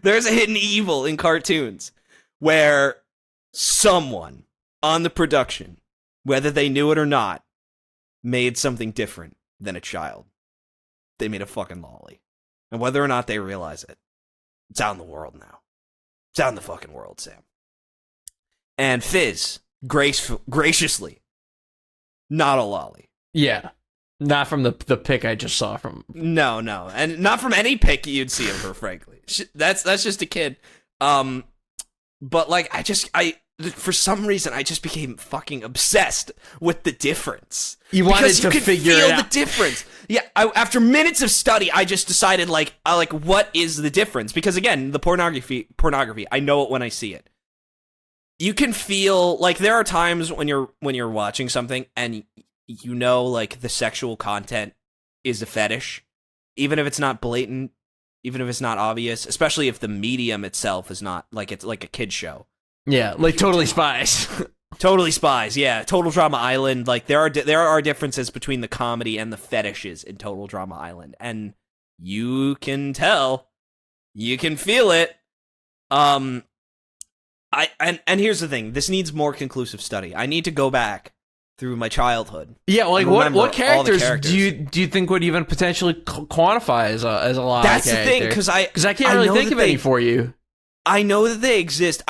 There's a hidden evil in cartoons where someone on the production, whether they knew it or not, made something different than a child. They made a fucking lolly. And whether or not they realize it, it's out in the world now. It's out in the fucking world, Sam. And Fizz, graciously, not a lolly. Yeah. Not from the pic I just saw from... No. And not from any pic you'd see of her, frankly. That's just a kid. But, like, for some reason, I just became fucking obsessed with the difference. You wanted to figure it out. You could feel the difference. Yeah, after minutes of study, I just decided, what is the difference? Because, again, the pornography, I know it when I see it. You can feel, like, there are times when you're watching something and you know, like, the sexual content is a fetish, even if it's not blatant, even if it's not obvious, especially if the medium itself is not, like, it's like a kid's show. Yeah, like Totally Spies. Totally Spies, yeah. Total Drama Island, like, there are differences between the comedy and the fetishes in Total Drama Island, and you can tell, you can feel it. And here's the thing, this needs more conclusive study. I need to go back through my childhood. Yeah, like what characters do you think would even potentially quantify as a lie? That's the thing, because I can't really think of any for you. I know that they exist.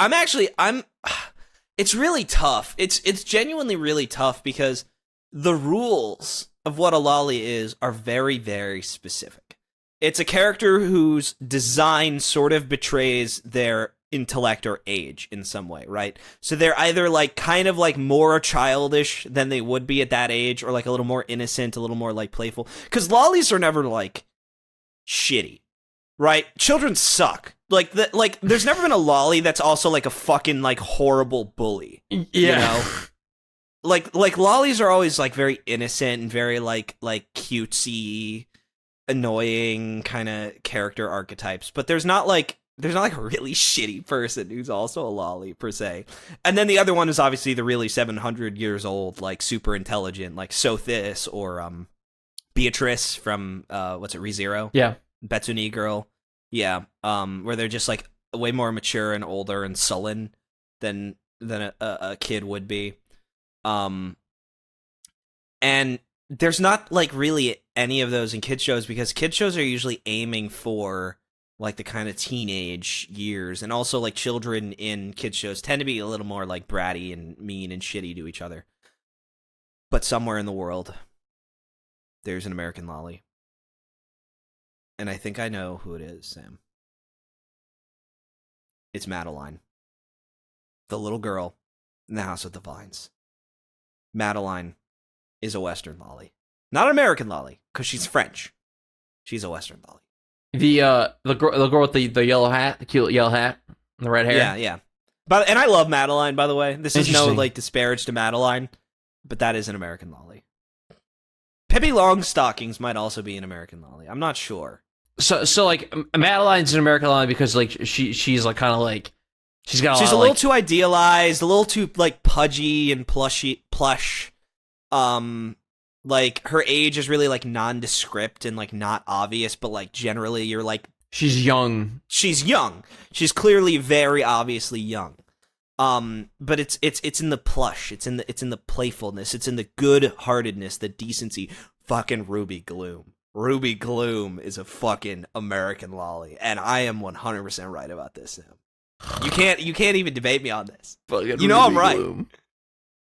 It's really tough. It's genuinely really tough because the rules of what a lolly is are very, very specific. It's a character whose design sort of betrays their intellect or age in some way, right? So they're either like kind of like more childish than they would be at that age, or like a little more innocent, a little more like playful. Because lollies are never like shitty, right? Children suck. Like there's never been a lolly that's also like a fucking like horrible bully. Yeah. You know? Like lollies are always like very innocent and very like cutesy, annoying kind of character archetypes, but there's not like a really shitty person who's also a lolly per se. And then the other one is obviously the really 700 years old, like super intelligent, like Sothis or Beatrice from ReZero? Yeah. Betsuni girl. Yeah. Where they're just like way more mature and older and sullen than a kid would be. And there's not like really any of those in kids shows, because kids shows are usually aiming for like the kind of teenage years, and also like children in kids shows tend to be a little more like bratty and mean and shitty to each other. But somewhere in the world, there's an American lolly. And I think I know who it is, Sam. It's Madeline. The little girl in the House with the Vines. Madeline is a Western lolly. Not an American lolly, because she's French. She's a Western lolly. The girl with the yellow hat, the cute yellow hat, and the red hair. Yeah. And I love Madeline, by the way. This is no like disparage to Madeline, but that is an American lolly. Pippi Longstockings might also be an American lolly. I'm not sure. So like Madeline's an American lolly because like she's like kind of like she's a little too idealized, a little too like pudgy and plush. Like her age is really like nondescript and like not obvious, but like generally you're like she's young. She's young. She's clearly very obviously young. But it's in the plush. It's in the playfulness. It's in the good-heartedness, the decency. Fucking Ruby Gloom. Ruby Gloom is a fucking American lolly, and I am 100% right about this, Sam. You can't even debate me on this. Fucking you know Ruby I'm right. Gloom.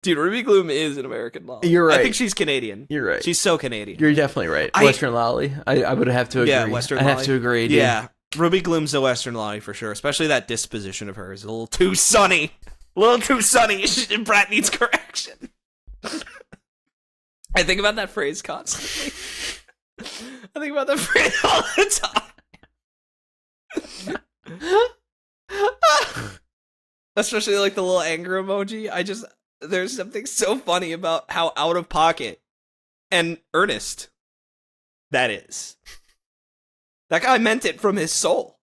Dude, Ruby Gloom is an American lolly. You're right. I think she's Canadian. You're right. She's so Canadian. You're definitely right. Western lolly. I would have to agree. Yeah, Western I lolly. have to agree, dude. Yeah. Ruby Gloom's a Western lolly for sure, especially that disposition of hers. A little too sunny. A little too sunny. Brat needs correction. I think about that phrase constantly. I think about that phrase all the time. Especially like the little anger emoji. There's something so funny about how out of pocket and earnest that is. That guy meant it from his soul.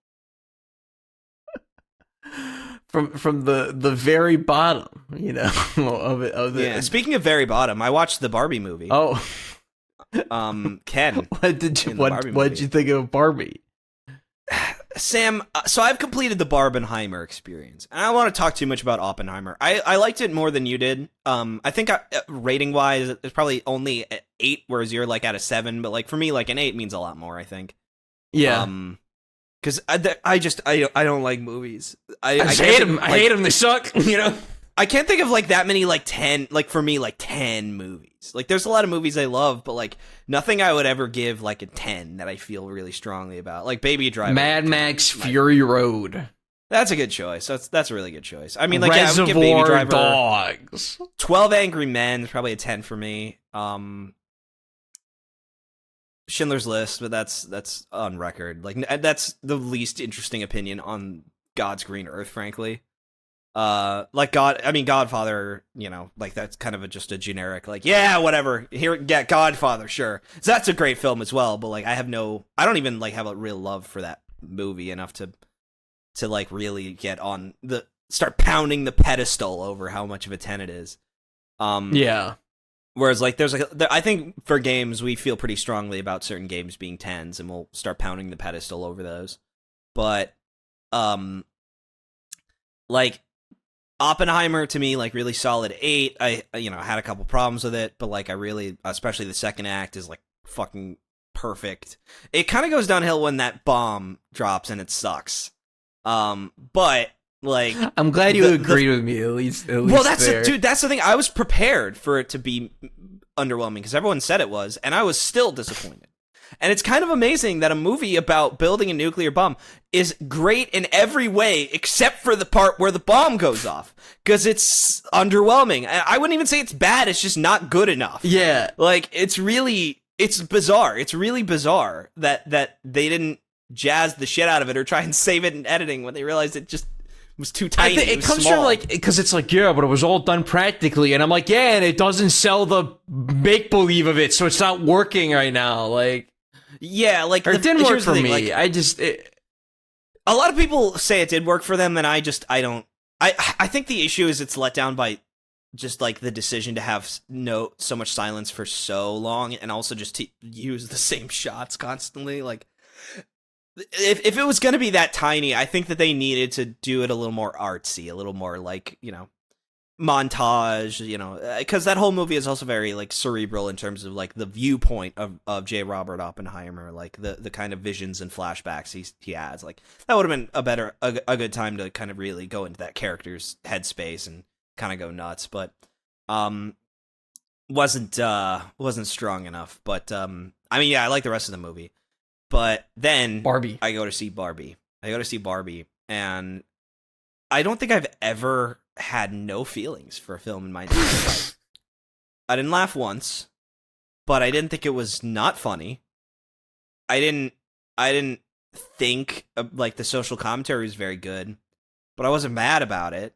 from the very bottom, of it. Yeah. Speaking of very bottom, I watched the Barbie movie. Oh, Ken. what did you think of Barbie? Sam, so I've completed the Barbenheimer experience, and I don't want to talk too much about Oppenheimer. I liked it more than you did. I think rating-wise, it's probably only 8, whereas you're like at a 7. But like for me, like an 8 means a lot more, I think. Yeah. Because I don't like movies. I hate them. I hate them. They suck. I can't think of like that many like 10. Like for me, like 10 movies. Like there's a lot of movies I love, but like nothing I would ever give like a 10 that I feel really strongly about. Like Baby Driver, Mad Max Fury Road. That's a good choice. That's a really good choice. I mean, like Reservoir I would give Baby Driver Dogs. 12 Angry Men is probably a 10 for me. Schindler's List, but that's on record. Like that's the least interesting opinion on God's green earth, frankly. Like Godfather, like that's kind of just a generic, like, yeah, whatever. Here, yeah, Godfather, sure. So that's a great film as well, but like I don't even like have a real love for that movie enough to like really start pounding the pedestal over how much of a 10 it is. Yeah. Whereas like I think for games we feel pretty strongly about certain games being 10s, and we'll start pounding the pedestal over those. But like Oppenheimer to me, like really solid 8. I had a couple problems with it, but like I really, especially the second act is like fucking perfect. It kind of goes downhill when that bomb drops and it sucks. But like I'm glad you agreed with me at least. Well, that's the thing. I was prepared for it to be underwhelming because everyone said it was, and I was still disappointed. And it's kind of amazing that a movie about building a nuclear bomb is great in every way except for the part where the bomb goes off, because it's underwhelming. I wouldn't even say it's bad, it's just not good enough. Yeah. Like, it's bizarre. It's really bizarre that they didn't jazz the shit out of it or try and save it in editing when they realized it just was too tiny. It comes from like, because it's like, yeah, but it was all done practically, and I'm like, yeah, and it doesn't sell the make believe of it, so it's not working right now. Like, yeah, like it didn't work for me. Like, A lot of people say it did work for them, and I don't. I think the issue is it's let down by just like the decision to have so much silence for so long, and also just to use the same shots constantly. Like, if it was going to be that tiny, I think that they needed to do it a little more artsy, a little more like, montage, because that whole movie is also very like cerebral in terms of like the viewpoint of J. Robert Oppenheimer, like the kind of visions and flashbacks he adds. Like that would have been a good time to kind of really go into that character's headspace and kind of go nuts, but wasn't strong enough. But I mean, yeah, I like the rest of the movie. But then Barbie. I go to see Barbie, and I don't think I've ever had no feelings for a film in my entire life. I didn't laugh once, but I didn't think it was not funny. I didn't think like the social commentary was very good, but I wasn't mad about it.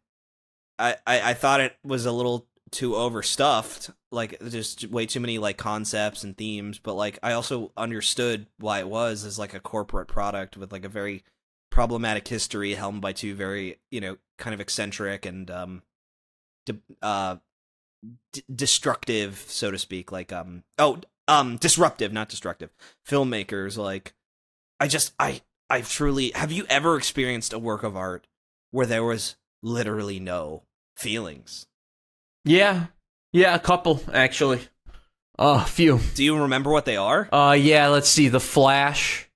I thought it was a little too overstuffed, like just way too many like concepts and themes, but like I also understood why it was as like a corporate product with like a very problematic history helmed by two very, kind of eccentric and destructive, so to speak, like disruptive, not destructive filmmakers. Like I truly, have you ever experienced a work of art where there was literally no feelings? Yeah, a couple actually. A few. Do you remember what they are? Yeah, let's see. The Flash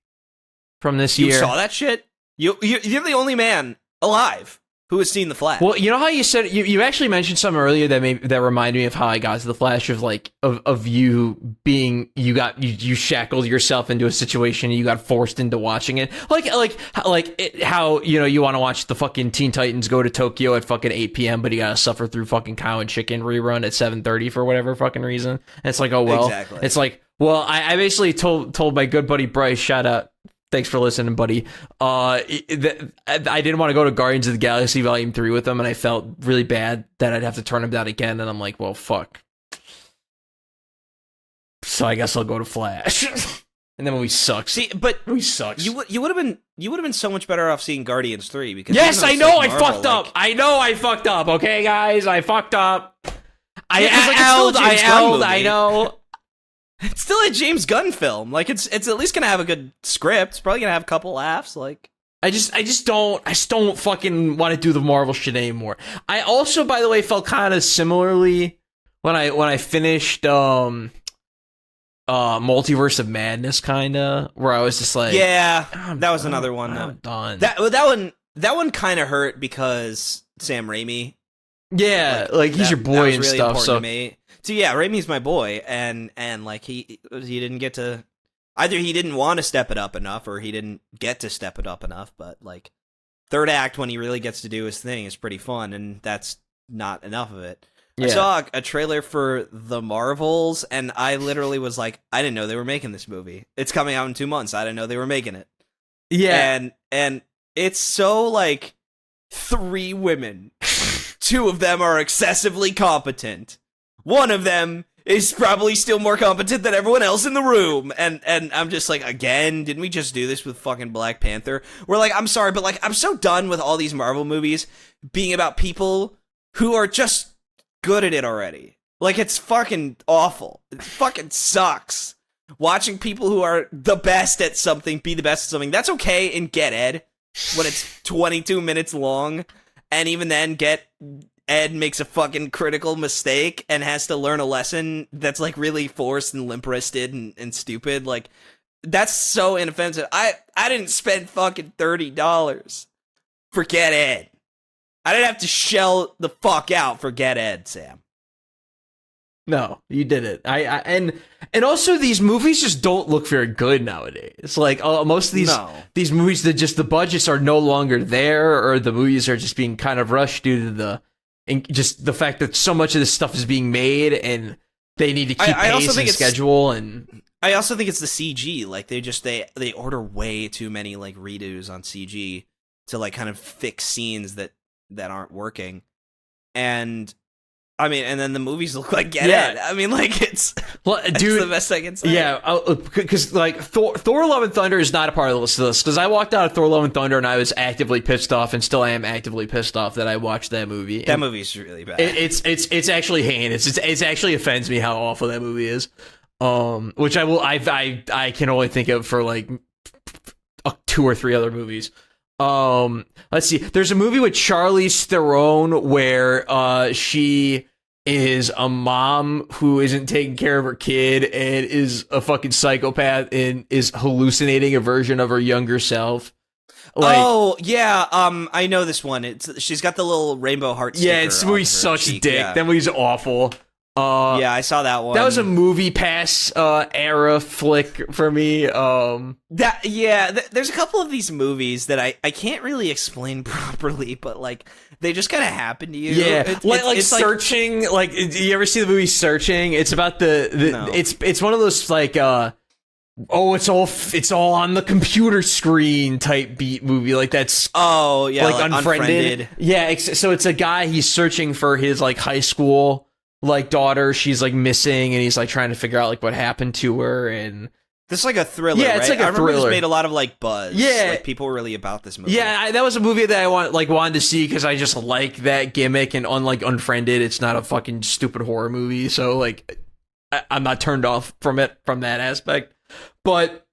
from this year. You saw that shit? You're the only man alive who has seen The Flash. Well, you know how you said you actually mentioned something earlier that reminded me of how I got to The Flash, of you being you shackled yourself into a situation and you got forced into watching it, how you want to watch the fucking Teen Titans Go to Tokyo at fucking 8 p.m. but you gotta suffer through fucking Cow and Chicken rerun at 7:30 for whatever fucking reason. And it's like, oh well, exactly. It's like, well, I basically told my good buddy Bryce, shout out. Thanks for listening, buddy. I didn't want to go to Guardians of the Galaxy Volume 3 with him, and I felt really bad that I'd have to turn him down again, and I'm like, well, fuck. So I guess I'll go to Flash. And that movie sucks. See, but movie sucks. you would have been so much better off seeing Guardians 3 because yes, I know I fucked up. I know I fucked up. Okay, guys, I fucked up. I know. It's still a James Gunn film. Like it's at least gonna have a good script. It's probably gonna have a couple laughs. Like I just don't fucking want to do the Marvel shit anymore. I also, by the way, felt kind of similarly when I finished Multiverse of Madness, kind of, where I was just like, yeah, that was another one. I'm done. That one kind of hurt because Sam Raimi. Yeah, like he's your boy and really stuff. So to me. So yeah, Raimi's my boy, and like he didn't get to, either he didn't want to step it up enough, or he didn't get to step it up enough. But like third act, when he really gets to do his thing, is pretty fun, and that's not enough of it. Yeah. I saw a trailer for The Marvels, and I literally was like, I didn't know they were making this movie. It's coming out in 2 months. I didn't know they were making it. Yeah, and it's so like 3 women. 2 of them are excessively competent. One of them is probably still more competent than everyone else in the room. And I'm just like, again, didn't we just do this with fucking Black Panther? We're like, I'm sorry, but like, I'm so done with all these Marvel movies being about people who are just good at it already. Like, it's fucking awful. It fucking sucks. Watching people who are the best at something be the best at something. That's okay in Get Ed when it's 22 minutes long. And even then, Ed makes a fucking critical mistake and has to learn a lesson that's like really forced and limp-wristed and stupid. Like, that's so inoffensive. I didn't spend fucking $30 for Get Ed. I didn't have to shell the fuck out for Get Ed, Sam. No, you did it. And also these movies just don't look very good nowadays. Like most of these movies, that just the budgets are no longer there, or the movies are just being kind of rushed due to just the fact that so much of this stuff is being made, and they need to keep pace and schedule. And I also think it's the CG. Like they order way too many like redos on CG to like kind of fix scenes that aren't working. And I mean, and then the movies look like Get Ed. I mean, like, it's the best I can say. Yeah, because, like, Thor Love and Thunder is not a part of the list of this, because I walked out of Thor Love and Thunder and I was actively pissed off, and still am actively pissed off that I watched that movie. That movie's really bad. It's actually heinous. It actually offends me how awful that movie is. Which I can only think of for, like, 2 or 3 other movies. Let's see. There's a movie with Charlize Theron where she is a mom who isn't taking care of her kid and is a fucking psychopath and is hallucinating a version of her younger self. Like, oh yeah, I know this one. She's got the little rainbow heart sticker. Yeah, this movie sucks dick. Yeah. That movie's awful. Yeah, I saw that one. That was a Movie Pass era flick for me. There's a couple of these movies that I can't really explain properly, but like they just kind of happen to you. Yeah, it's Searching. Like, do you ever see the movie Searching? It's about No. It's one of those like it's all on the computer screen type beat movie. Like that's like Unfriended. Yeah, so it's a guy, he's searching for his like high school like daughter. She's like missing, and he's like trying to figure out like what happened to her. And this is like a thriller. Yeah, it's right? like a thriller. This made a lot of like buzz. Yeah, like people were really about this movie. Yeah, that was a movie that I wanted to see because I just like that gimmick. And unlike Unfriended, it's not a fucking stupid horror movie, so like I'm not turned off from it from that aspect. But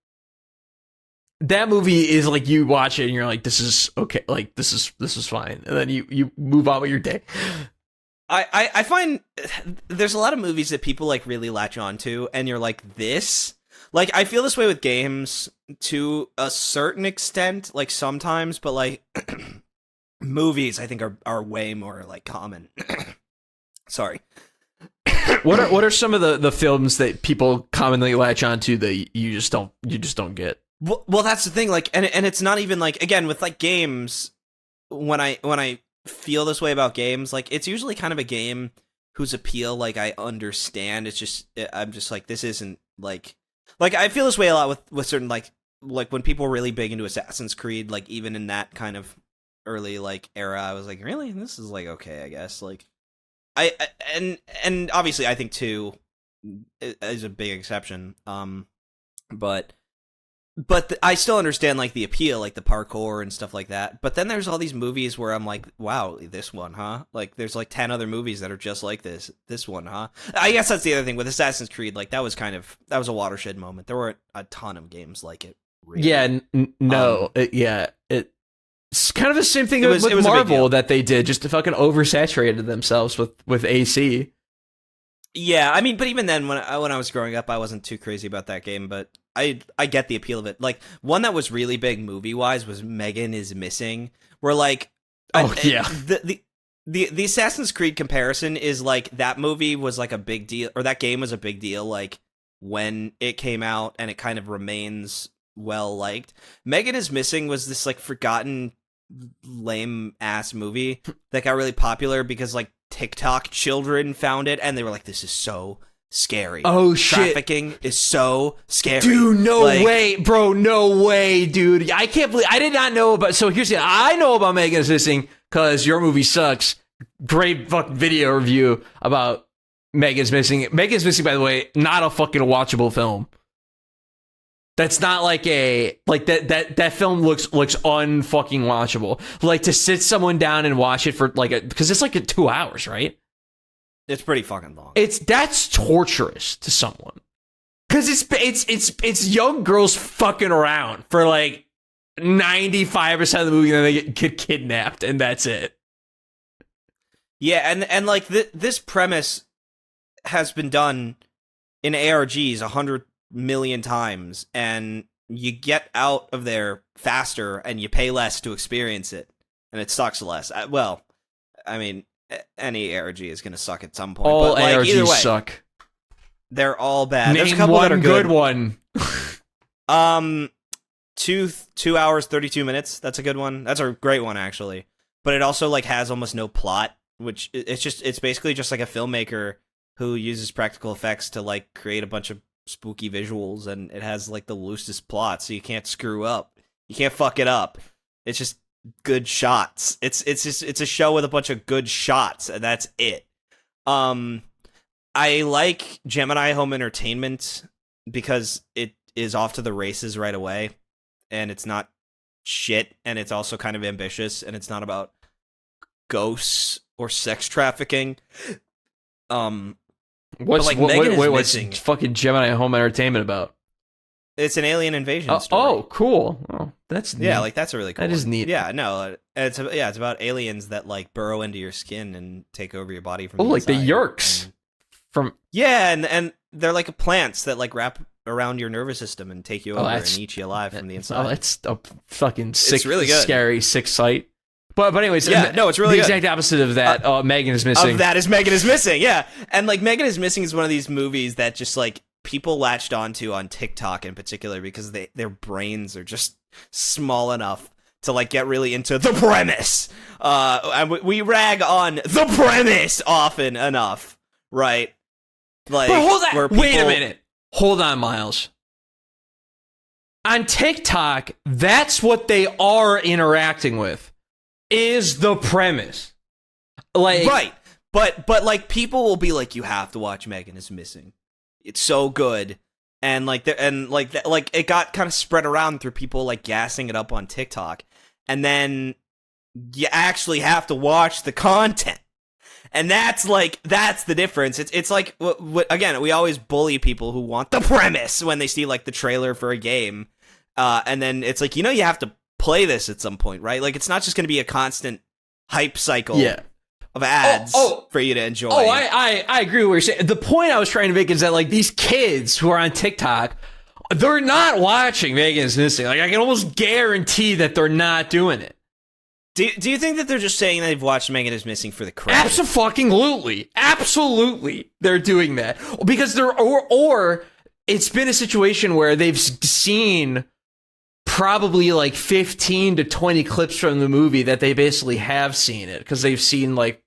that movie is like, you watch it and you're like, this is okay, like this is fine, and then you move on with your day. I find there's a lot of movies that people like really latch on to, and you're like, this? Like, I feel this way with games to a certain extent, like sometimes, but like movies I think are way more like common. Sorry. What are some of the films that people commonly latch onto that you just don't get? Well, that's the thing. Like, and it's not even like, again, with like games, when I feel this way about games, like it's usually kind of a game whose appeal like I understand. It's just I'm just like, this isn't like I feel this way a lot with certain like when people were really big into Assassin's Creed, like even in that kind of early like era, I was like, really, this is like okay, I guess. Like and obviously I think 2 is a big exception, but But I still understand like the appeal, like the parkour and stuff like that. But then there's all these movies where I'm like, wow, this one, huh? Like there's like 10 other movies that are just like this. This one, huh? I guess that's the other thing with Assassin's Creed. Like that was a watershed moment. There weren't a ton of games like it. Really. Yeah, it's kind of the same thing with Marvel that they did, just fucking oversaturated themselves with AC. Yeah, I mean, but even then, when I was growing up, I wasn't too crazy about that game, but I get the appeal of it. Like, one that was really big movie-wise was Megan is Missing, where, like... The Assassin's Creed comparison is, like, that movie was, like, a big deal, or that game was a big deal, like, when it came out, and it kind of remains well-liked. Megan is Missing was this, like, forgotten, lame-ass movie that got really popular because, like, TikTok children found it and they were like, this is so scary. Oh shit. Trafficking is so scary. Dude, no way, bro. No way, dude. I can't believe I did not know about. So here's the I know about Megan is Missing because your movie sucks. Great fucking video review about Megan's Missing. Megan's Missing, by the way, not a fucking watchable film. That's not like that film looks unfucking watchable. Like to sit someone down and watch it for because it's like 2 hours, right? It's pretty fucking long. That's torturous to someone. Cause it's young girls fucking around for like 95% of the movie and then they get kidnapped and that's it. Yeah, and like this premise has been done in ARGs 100 million times, and you get out of there faster and you pay less to experience it, and it sucks less. Well, I mean, any ARG is going to suck at some point. All but, like, ARGs either way, suck. They're all bad. Name There's a couple one that are good one. 2 hours 32 minutes. That's a good one. That's a great one actually. But it also like has almost no plot, which it's basically just like a filmmaker who uses practical effects to like create a bunch of spooky visuals, and it has like the loosest plot, so you can't screw up. You can't fuck it up. It's just good shots. It's a show with a bunch of good shots, and that's it. I like Gemini Home Entertainment because it is off to the races right away, and it's not shit, and it's also kind of ambitious, and it's not about ghosts or sex trafficking. What's fucking Gemini Home Entertainment about? It's an alien invasion story. Oh, cool. Oh, that's neat. Yeah, like that's a really cool. That is neat. Yeah, no, it's about aliens that like burrow into your skin and take over your body from. Oh, the like the inside. Yerks from. Yeah, and they're like plants that like wrap around your nervous system and take you over and eat you alive from the inside. Oh, that's a fucking sick, it's really good. Scary, sick sight. But anyways, yeah, no, it's really the good. exact opposite of that. Megan is Missing. Of that is Megan is Missing. Yeah, and like Megan is Missing is one of these movies that just like people latched onto on TikTok in particular because their brains are just small enough to like get really into the premise. And we rag on the premise often enough, right? Like, but hold on. where people... Wait a minute. Hold on, Myles. On TikTok, that's what they are interacting with. Is the premise. Like, right. But like people will be like, you have to watch Megan is Missing. It's so good. And like it got kind of spread around through people like gassing it up on TikTok. And then you actually have to watch the content. And that's the difference. It's like again, we always bully people who want the premise when they see like the trailer for a game. And then it's like, you have to play this at some point, right? Like it's not just going to be a constant hype cycle of ads for you to enjoy. Oh, I agree with what you're saying. The point I was trying to make is that like these kids who are on TikTok, they're not watching Megan is Missing. Like I can almost guarantee that they're not doing it. Do you think that they're just saying they've watched Megan is Missing for the credits? Absolutely, they're doing that because or it's been a situation where they've seen probably like 15 to 20 clips from the movie that they basically have seen it because they've seen like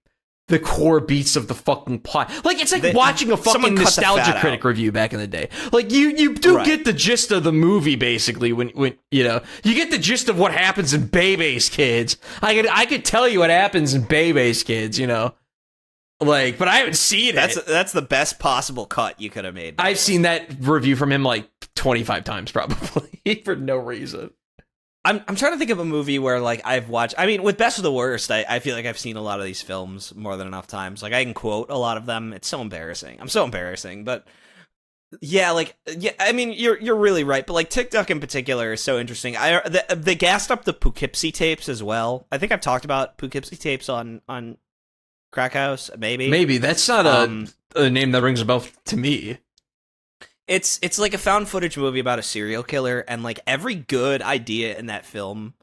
the core beats of the fucking plot. Like it's like watching a fucking Nostalgia Critic review back in the day. Like you do get the gist of the movie basically when you get the gist of what happens in Bebe's Kids. I could tell you what happens in Bebe's Kids, Like, but I haven't seen it. That's the best possible cut you could have made. I've seen that review from him like 25 times probably for no reason. I'm trying to think of a movie where like I've watched. I mean, with Best of the Worst, I feel like I've seen a lot of these films more than enough times. Like I can quote a lot of them. It's so embarrassing. I'm so embarrassing, but yeah, I mean, you're really right. But like TikTok in particular is so interesting. They gassed up the Poughkeepsie tapes as well. I think I've talked about Poughkeepsie tapes on Crackhouse. Maybe that's not a name that rings a bell to me. It's like a found footage movie about a serial killer, and like every good idea in that film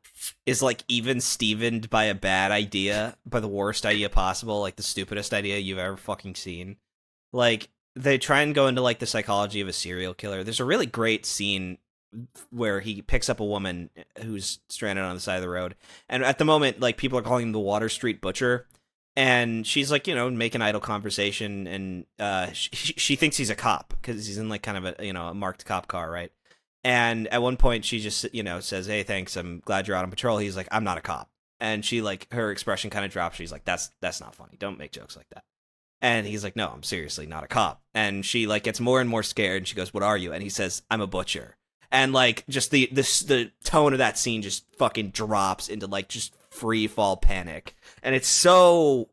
is like even Stevened by a bad idea, by the worst idea possible, like the stupidest idea you've ever fucking seen. Like they try and go into like the psychology of a serial killer. There's a really great scene where he picks up a woman who's stranded on the side of the road, and at the moment like people are calling him the Water Street Butcher. And she's like, making idle conversation, and she thinks he's a cop because he's in like kind of a marked cop car, right? And at one point, she just says, "Hey, thanks, I'm glad you're out on patrol." He's like, "I'm not a cop," and she like her expression kind of drops. She's like, "That's not funny. Don't make jokes like that." And he's like, "No, I'm seriously not a cop." And she like gets more and more scared. And she goes, "What are you?" And he says, "I'm a butcher." And like just the tone of that scene just fucking drops into like just free fall panic, and it's so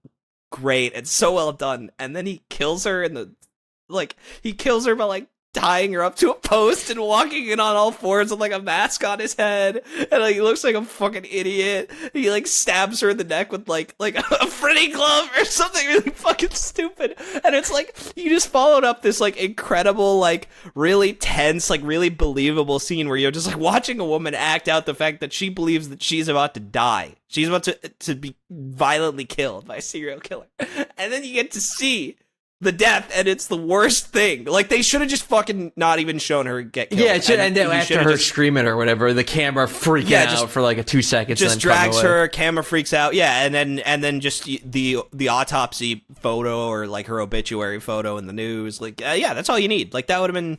great. It's so well done. And then he kills her he kills her by like tying her up to a post and walking in on all fours with like a mask on his head, and like he looks like a fucking idiot. He like stabs her in the neck with like a Freddy glove or something really fucking stupid. And it's like you just followed up this like incredible, like really tense, like really believable scene where you're just like watching a woman act out the fact that she believes that she's about to die. She's about to be violently killed by a serial killer. And then you get to see the death, and it's the worst thing. Like, they should have just fucking not even shown her get killed. Yeah, it should end after her screaming or whatever, the camera freaking out for like a 2 seconds. Just drags her, camera freaks out. Yeah, and then just the autopsy photo or like her obituary photo in the news. Like, yeah, that's all you need. Like, that would have been...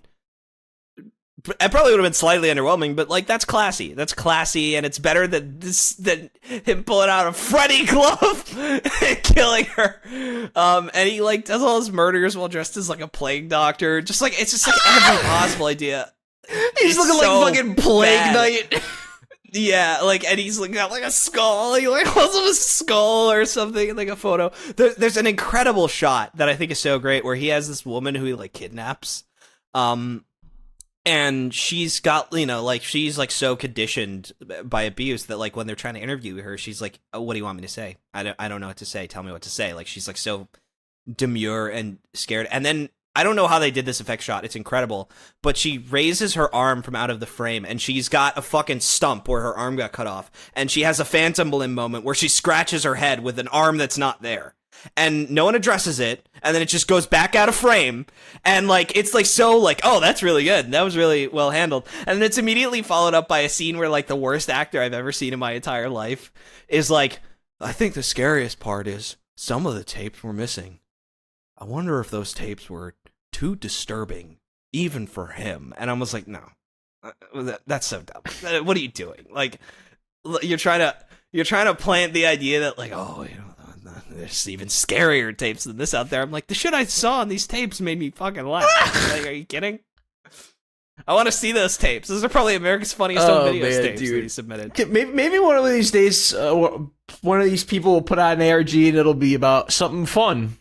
It probably would have been slightly underwhelming, but like that's classy. That's classy, and it's better than him pulling out a Freddy glove and killing her. And he like does all his murders while dressed as like a plague doctor. Just like it's just like every possible idea. He's looking so like fucking Plague Knight. Yeah, like, and he's like got like a skull. He like holds up a skull or something in like a photo. There's an incredible shot that I think is so great where he has this woman who he like kidnaps. And she's got, like, she's, like, so conditioned by abuse that, like, when they're trying to interview her, she's like, oh, what do you want me to say? I don't know what to say. Tell me what to say. Like, she's, like, so demure and scared. And then, I don't know how they did this effect shot. It's incredible. But she raises her arm from out of the frame, and she's got a fucking stump where her arm got cut off. And she has a phantom limb moment where she scratches her head with an arm that's not there. And no one addresses it, and then it just goes back out of frame, and like it's like so like, oh, that's really good, that was really well handled. And then it's immediately followed up by a scene where like the worst actor I've ever seen in my entire life is like, I think the scariest part is some of the tapes were missing. I wonder if those tapes were too disturbing even for him. And I was like, no, that's so dumb. What are you doing? Like, you're trying to plant the idea that like, oh, there's even scarier tapes than this out there. I'm like, the shit I saw on these tapes made me fucking laugh. Like, are you kidding? I want to see those tapes. Those are probably America's Funniest Home Videos tapes that he submitted. Maybe one of these days, one of these people will put out an ARG and it'll be about something fun.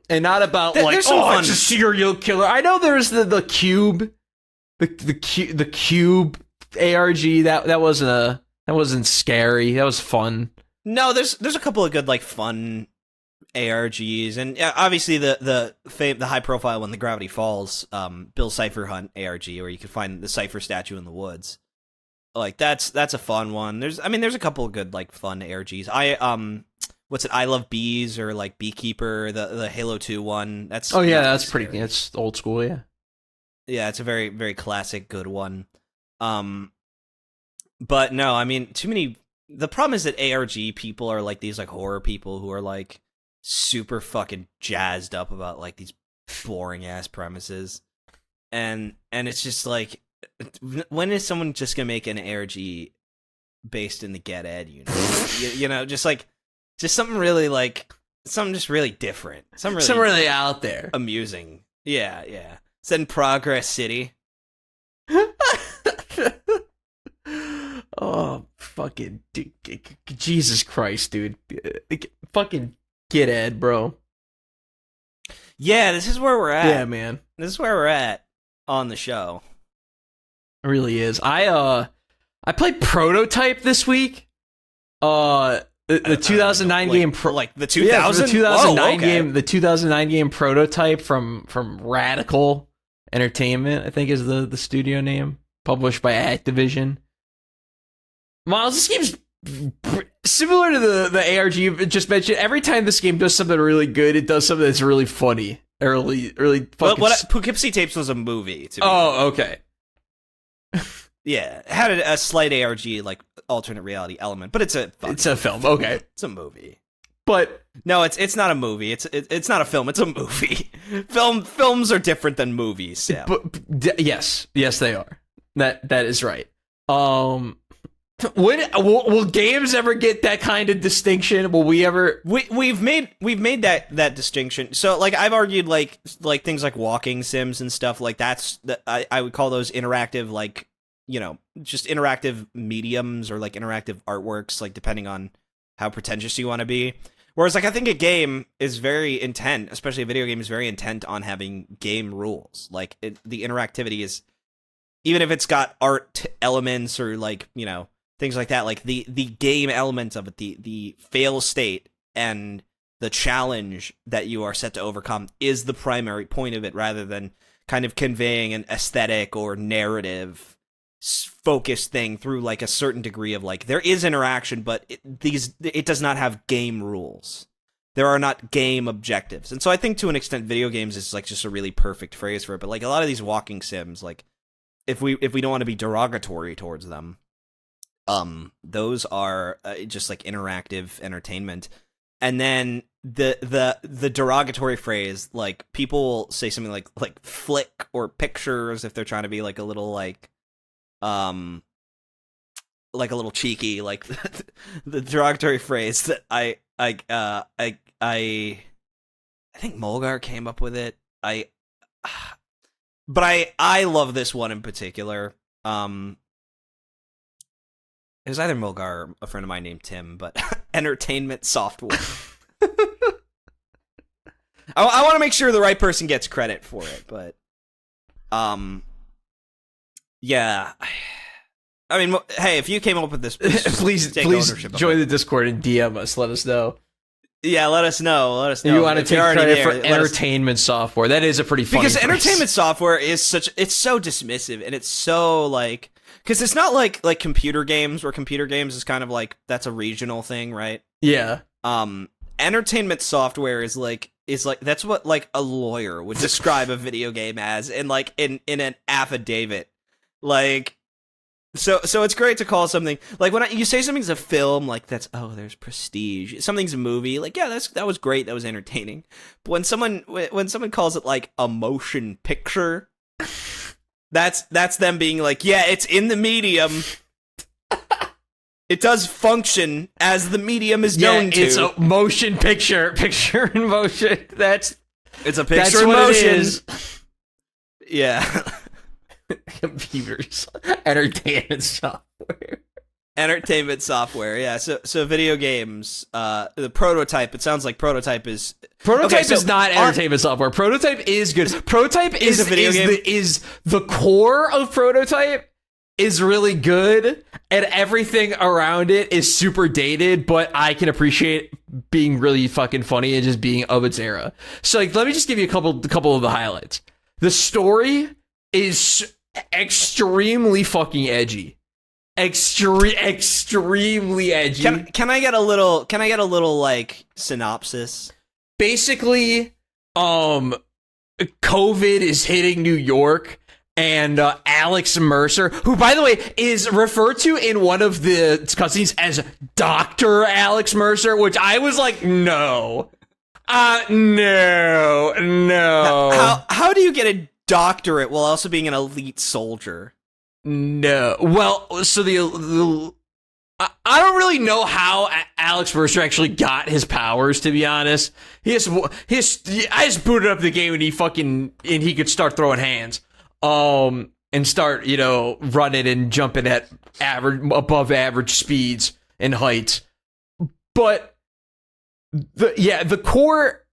And not about it's a serial killer. I know there's the Cube, the Cube ARG. That wasn't scary. That was fun. No, there's a couple of good like fun ARGs, and obviously the high profile one, the Gravity Falls, Bill Cipher Hunt ARG, where you can find the Cipher statue in the woods. Like that's a fun one. There's a couple of good like fun ARGs. I Love Bees or like Beekeeper, the Halo 2 one. That's pretty. It's old school, yeah. Yeah, it's a very very classic good one. But no, I mean too many. The problem is that ARG people are like these like horror people who are like super fucking jazzed up about like these boring ass premises, and it's just like, when is someone just gonna make an ARG based in the Get Ed universe? you know, just something really like something just really different. Something really out there. Amusing. Yeah. Send Progress City. Oh, fucking dude. Jesus Christ, dude. Fucking get Ed, bro. Yeah, this is where we're at. Yeah, man. This is where we're at on the show. It really is. I played Prototype this week. The 2009 game, like the 2000, the 2009 game, the 2009 game Prototype from Radical Entertainment, I think is the studio name, published by Activision. Myles, this game's similar to the ARG you just mentioned. Every time this game does something really good, it does something that's really funny. Really fucking... What Poughkeepsie Tapes was a movie. Okay. Yeah, it had a slight ARG, like, alternate reality element, but it's a film, okay. It's a movie. But... No, it's not a movie. It's not a film, it's a movie. Films are different than movies, Sam. Yes, they are. That is right. Will games ever get that kind of distinction? Will we ever? We've made that distinction. So like I've argued like things like walking sims and stuff like I would call those interactive, like, you know, just interactive mediums or like interactive artworks, like depending on how pretentious you want to be. Whereas like I think a game is very intent, especially a video game is very intent on having game rules. Like the interactivity is, even if it's got art elements or like, you know, things like that, like the game element of it, the fail state and the challenge that you are set to overcome is the primary point of it, rather than kind of conveying an aesthetic or narrative focused thing through like a certain degree of like, there is interaction, but it does not have game rules. There are not game objectives. And so I think to an extent video games is like just a really perfect phrase for it. But like a lot of these walking sims, like if we don't want to be derogatory towards them, those are just like interactive entertainment. And then the derogatory phrase, like people will say something like flick or pictures if they're trying to be like a little like a little cheeky, like the derogatory phrase that I think Mulgar came up with it. But I love this one in particular. It was either Mulgar or a friend of mine named Tim, but entertainment software. I want to make sure the right person gets credit for it, but yeah. I mean, hey, if you came up with this, please join the Discord and DM us. Let us know. Yeah, let us know. You want to take credit for entertainment software? That is a pretty funny because phrase. Entertainment software is it's so dismissive, and it's so like, because it's not like computer games, where computer games is kind of like that's a regional thing, right? Yeah. Entertainment software is like that's what like a lawyer would describe a video game as, in like in an affidavit, like. So it's great to call something like when you say something's a film, like there's prestige. Something's a movie, like yeah, that was great, that was entertaining. But when someone calls it like a motion picture, that's them being like, yeah, it's in the medium. It does function as the medium is known to. It's a motion picture in motion. It's a picture in motion. It is. Yeah. Computers, entertainment software, yeah. So video games, the Prototype, it sounds like Prototype is not entertainment software. Prototype is good. Prototype is a video game. Is the core of Prototype is really good, and everything around it is super dated, but I can appreciate being really fucking funny and just being of its era. So like, let me just give you a couple of the highlights. The story is extremely fucking edgy. Extremely edgy. Can I get a little like synopsis? Basically, COVID is hitting New York, and Alex Mercer, who by the way is referred to in one of the cutscenes as Dr. Alex Mercer, which I was like, no. No. How do you get a doctorate while also being an elite soldier? No. Well, so the I don't really know how Alex Mercer actually got his powers, to be honest. I just booted up the game and he could start throwing hands. And start, running and jumping at above average speeds and heights. But the core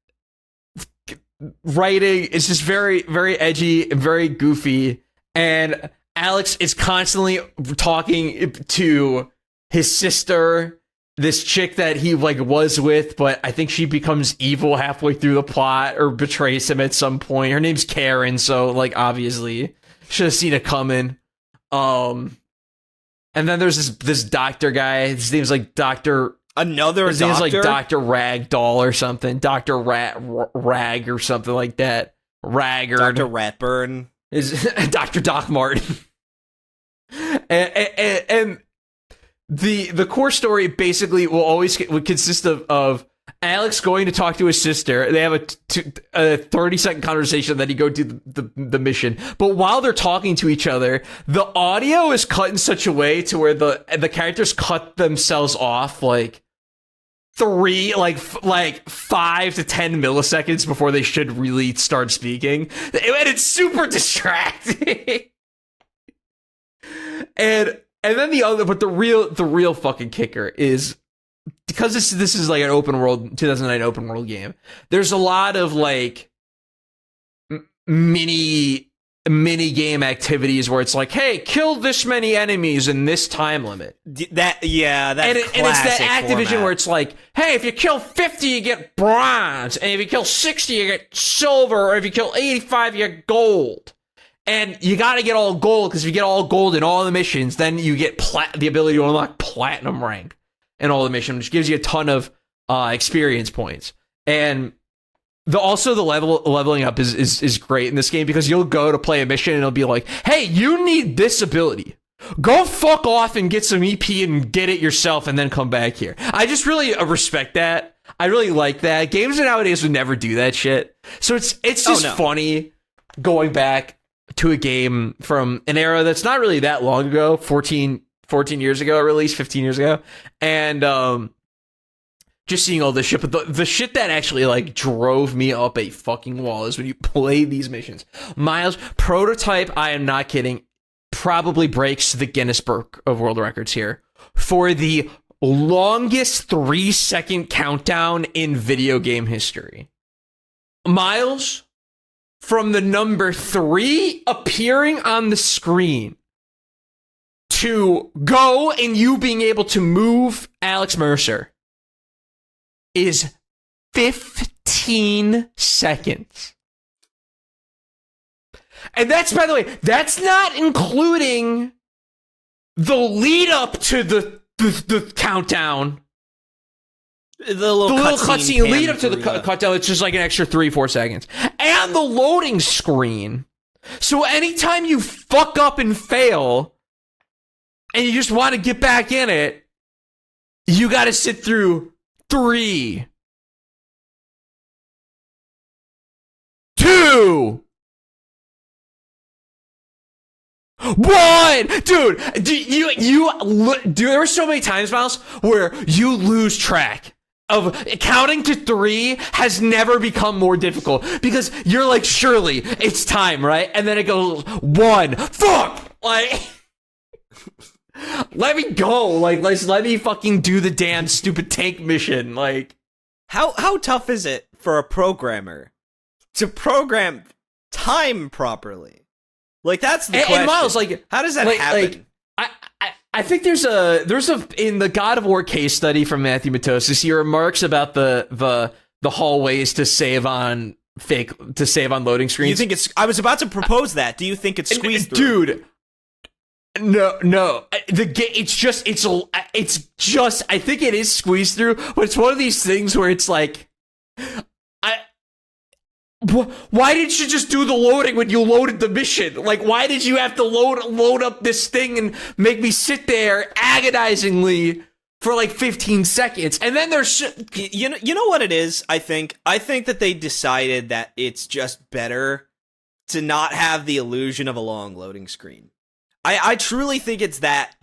writing is just very, very edgy and very goofy. And Alex is constantly talking to his sister, this chick that he was with, but I think she becomes evil halfway through the plot or betrays him at some point. Her name's Karen, so obviously should have seen it coming. And then there's this doctor guy. His name's Dr. Another His doctor? name's Dr. Ragdoll or something. Dr. Rag or something like that. Raggard. Dr. Ratburn. Is Dr. Doc Martin. and the core story basically would consist of Alex going to talk to his sister. They have a 30-second conversation, then he go do the mission. But while they're talking to each other, the audio is cut in such a way to where the characters cut themselves off 5 to 10 milliseconds before they should really start speaking. And it's super distracting. and then the real fucking kicker is, because this is an open world 2009 open world game, there's a lot of mini game activities where it's hey, kill this many enemies in this time limit. That's and it's that Activision format. where it's hey, if you kill 50 you get bronze, and if you kill 60 you get silver, or if you kill 85 you get gold. And you gotta get all gold, because if you get all gold in all the missions, then you get the ability to unlock platinum rank in all the missions, which gives you a ton of experience points. And the leveling up is great in this game, because you'll go to play a mission and it'll be hey, you need this ability. Go fuck off and get some EP and get it yourself, and then come back here. I just really respect that. I really like that. Games nowadays would never do that shit. So it's just funny going back to a game from an era that's not really that long ago, 14 years ago, at least 15 years ago, and just seeing all this shit. But the shit that actually drove me up a fucking wall is when you play these missions. Myles, prototype, I am not kidding, probably breaks the Guinness Book of World Records here for the longest 3-second countdown in video game history. Myles, from the number 3 appearing on the screen to go and you being able to move Alex Mercer, is 15 seconds. And that's, by the way, that's not including the lead up to the countdown. The little cutscene lead up to the countdown, it's just an extra 3-4 seconds. And the loading screen. So anytime you fuck up and fail, and you just want to get back in it, you gotta sit through 3, 2, 1. Dude, there were so many times, Myles, where you lose track of counting to 3 has never become more difficult, because you're surely it's time, right? And then it goes 1. Fuck! Let me go. Let me fucking do the damn stupid tank mission. How tough is it for a programmer to program time properly? That's the question. And Myles, how does that happen? I think there's a in the God of War case study from Matthew Matosis, he remarks about the hallways to save on loading screens. You think it's? I was about to propose that. Do you think it's squeezed through? Dude? No. It's just. I think it is squeezed through, but it's one of these things where it's why didn't you just do the loading when you loaded the mission? Why did you have to load up this thing and make me sit there agonizingly for 15 seconds? And then there's you know what it is. I think that they decided that it's just better to not have the illusion of a long loading screen. I truly think it's that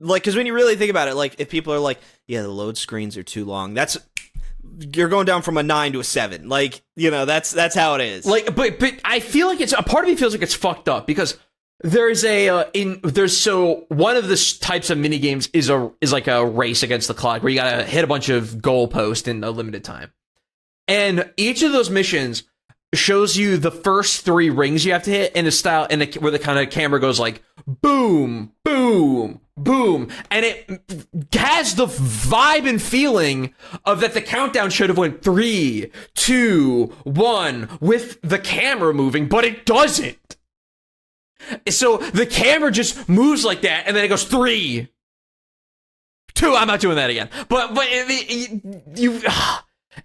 like, because when you really think about it, like, if people are like, yeah, the load screens are too long, you're going down from a 9 to a 7. Like, you know, that's how it is. Like, but I feel like a part of me feels like it's fucked up because there's one of the types of mini games is like a race against the clock where you gotta hit a bunch of goalposts in a limited time, and each of those missions shows you the first 3 rings you have to hit in a style where the kind of camera goes like boom, boom, boom, and it has the vibe and feeling of that the countdown should have went 3, 2, 1 with the camera moving, but it doesn't. So the camera just moves like that, and then it goes 3, 2. I'm not doing that again. But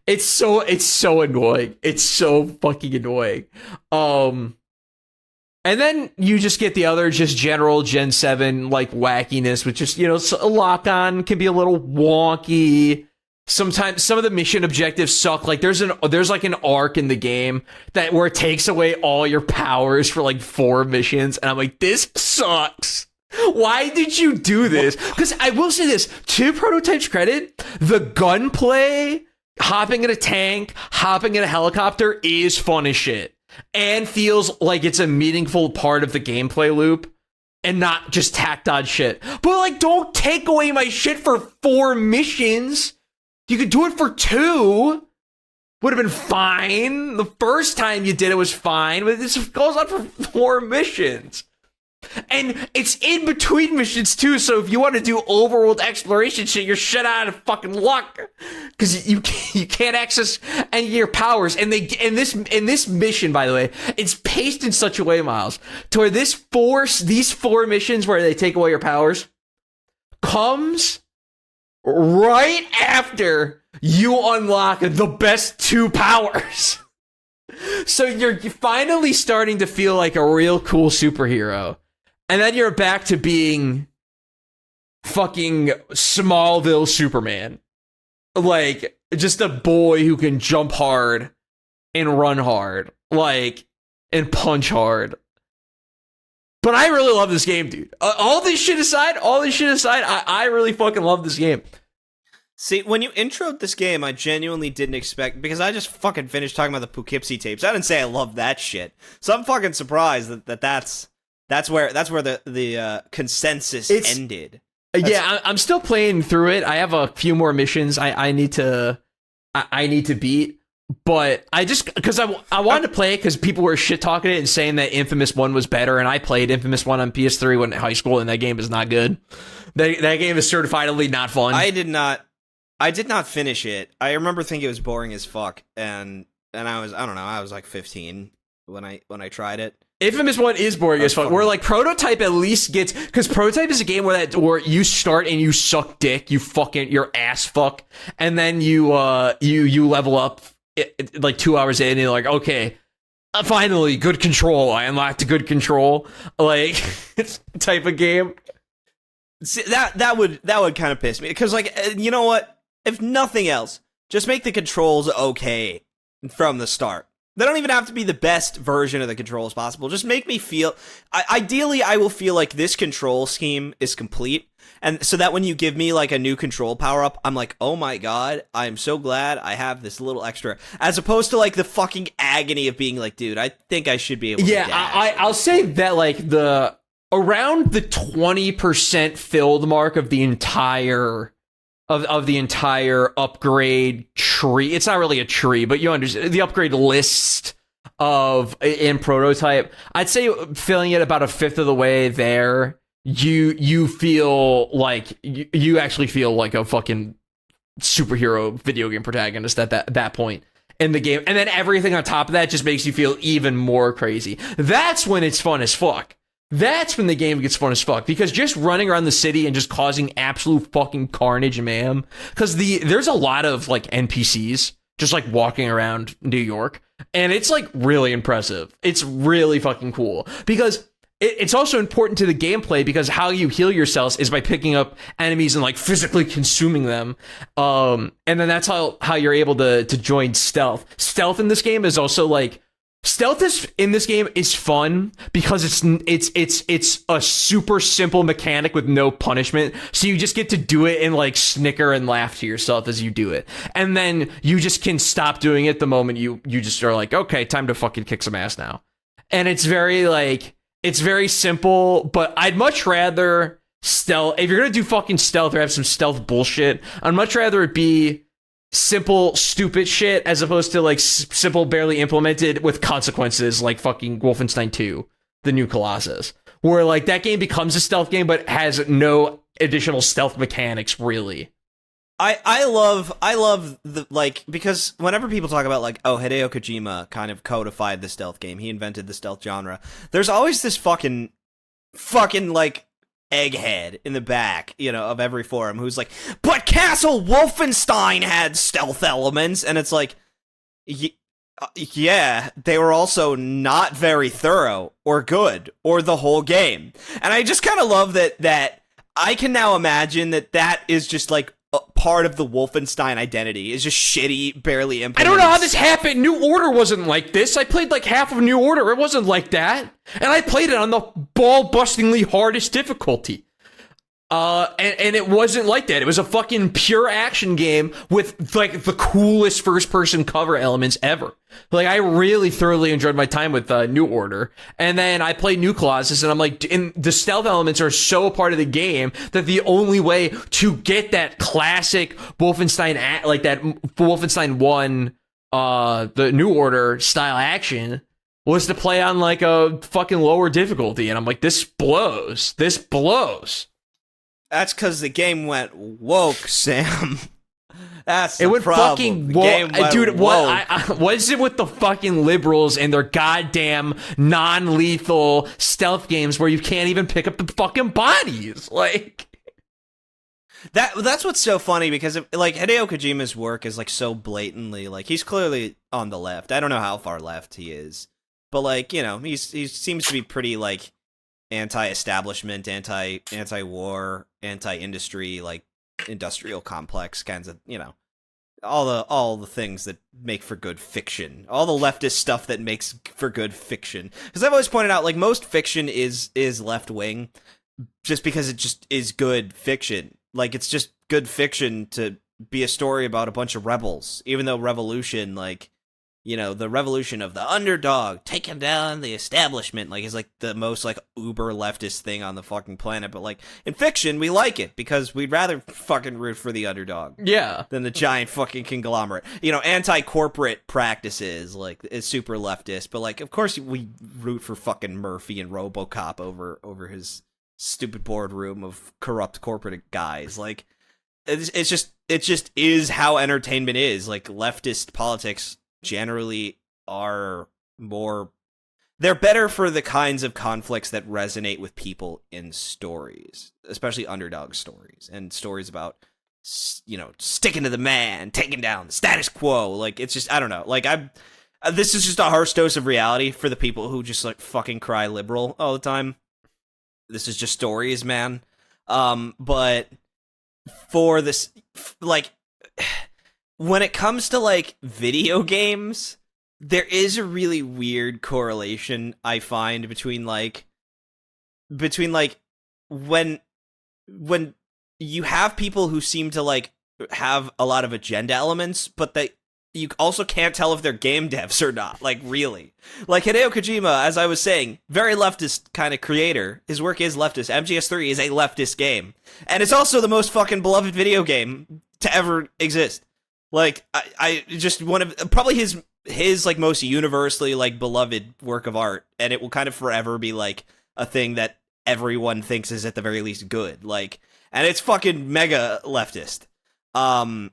it's so annoying. It's so fucking annoying. And then you just get the other just general Gen 7 like wackiness, which is, you know, a lock on can be a little wonky. Sometimes some of the mission objectives suck. Like there's like an arc in the game where it takes away all your powers for like 4 missions, and I'm like, this sucks. Why did you do this? Because I will say this, to Prototype's credit, the gunplay, hopping in a tank, hopping in a helicopter is fun as shit and feels like it's a meaningful part of the gameplay loop and not just tacked on shit. But like, don't take away my shit for 4 missions. You could do it for 2. Would have been fine. The first time you did it was fine, but this goes on for 4 missions. And it's in between missions too, so if you want to do overworld exploration shit, you're shit out of fucking luck because you can't access any of your powers. And this mission, by the way, it's paced in such a way, Myles, to where these 4 missions where they take away your powers comes right after you unlock the best 2 powers. So you're finally starting to feel like a real cool superhero. And then you're back to being fucking Smallville Superman. Like, just a boy who can jump hard and run hard. Like, and punch hard. But I really love this game, dude. All this shit aside, I really fucking love this game. See, when you introed this game, I genuinely didn't expect, because I just fucking finished talking about the Poughkeepsie tapes. I didn't say I love that shit. So I'm fucking surprised that's where the consensus ended. Yeah, I'm still playing through it. I have a few more missions I need to beat, but I just because I wanted to play it because people were shit talking it and saying that Infamous 1 was better, and I played Infamous 1 on PS3 when in high school, and that game is not good. That game is certifiably not fun. I did not finish it. I remember thinking it was boring as fuck, and I was like 15 when I tried it. Infamous 1 is boring as fuck. Where like Prototype at least gets, because Prototype is a game where you start and you suck dick, your ass fuck, and then you level up like 2 hours in, and you're like, okay, finally good control. I unlocked good control, like type of game. See, that would kind of piss me, because like, you know what? If nothing else, just make the controls okay from the start. They don't even have to be the best version of the controls possible. Just make me feel... ideally, I will feel like this control scheme is complete. And so that when you give me like a new control power-up, I'm like, oh my god, I'm so glad I have this little extra. As opposed to like the fucking agony of being like, dude, I think I should be able to dash. I'll say that like around the 20% filled mark of the entire... Of the entire upgrade tree. It's not really a tree, but you understand the upgrade list in Prototype. I'd say filling it about a 1/5 of the way there, you feel like you actually feel like a fucking superhero video game protagonist at that point in the game. And then everything on top of that just makes you feel even more crazy. That's when it's fun as fuck. That's when the game gets fun as fuck, because just running around the city and just causing absolute fucking carnage, man. Because there's a lot of like NPCs just like walking around New York, and it's like really impressive. It's really fucking cool because it's also important to the gameplay, because how you heal yourselves is by picking up enemies and like physically consuming them. And then that's how you're able to join stealth. Stealth in this game is also like Stealth in this game is fun because it's a super simple mechanic with no punishment. So you just get to do it and like snicker and laugh to yourself as you do it. And then you just can stop doing it the moment you just are like, okay, time to fucking kick some ass now. And it's very simple, but I'd much rather stealth. If you're going to do fucking stealth or have some stealth bullshit, I'd much rather it be simple, stupid shit as opposed to like simple, barely implemented with consequences like fucking Wolfenstein 2, the new Colossus, where like that game becomes a stealth game but has no additional stealth mechanics really. I love the like, because whenever people talk about like, oh, Hideo Kojima kind of codified the stealth game, he invented the stealth genre, there's always this fucking like egghead in the back, of every forum who's like, but Castle Wolfenstein had stealth elements, and it's like, yeah, they were also not very thorough or good or the whole game. And I just kind of love that I can now imagine that is just like a part of the Wolfenstein identity, is just shitty, barely implemented. I don't know how this happened. New Order wasn't like this. I played like half of New Order. It wasn't like that. And I played it on the ball-bustingly hardest difficulty. And it wasn't like that. It was a fucking pure action game with like the coolest first-person cover elements ever. Like, I really thoroughly enjoyed my time with New Order. And then I played New Colossus, and I'm like, and the stealth elements are so a part of the game that the only way to get that classic Wolfenstein, like that Wolfenstein 1, the New Order style action, was to play on like a fucking lower difficulty. And I'm like, this blows. This blows. That's because the game went woke, Sam. That's the it went problem. Fucking the game went dude. woke. What is it with the fucking liberals and their goddamn non-lethal stealth games where you can't even pick up the fucking bodies? Like that's what's so funny, because like Hideo Kojima's work is like so blatantly like, he's clearly on the left. I don't know how far left he is, but like, he seems to be pretty like anti-establishment, anti-war, anti-industry, like industrial complex kinds of, all the things that make for good fiction, all the leftist stuff that makes for good fiction. Because I've always pointed out, like, most fiction is left wing, just because it just is good fiction. Like, it's just good fiction to be a story about a bunch of rebels, even though revolution, like, the revolution of the underdog taking down the establishment, like, is like the most like uber leftist thing on the fucking planet. But like in fiction, we like it because we'd rather fucking root for the underdog, than the giant fucking conglomerate. Anti-corporate practices like is super leftist, but like of course we root for fucking Murphy and RoboCop over his stupid boardroom of corrupt corporate guys. Like it just is how entertainment is. Like leftist politics generally are they're better for the kinds of conflicts that resonate with people in stories, especially underdog stories and stories about sticking to the man, taking down the status quo. Like, it's just, I don't know, like this is just a harsh dose of reality for the people who just like fucking cry liberal all the time. This is just stories, man. But for this, like, when it comes to like video games, there is a really weird correlation I find between when you have people who seem to like have a lot of agenda elements, but you also can't tell if they're game devs or not. Like, really, like Hideo Kojima, as I was saying, very leftist kind of creator. His work is leftist. MGS3 is a leftist game, and it's also the most fucking beloved video game to ever exist. Like, I just one of probably his like most universally like beloved work of art, and it will kind of forever be like a thing that everyone thinks is at the very least good. Like, and it's fucking mega leftist. And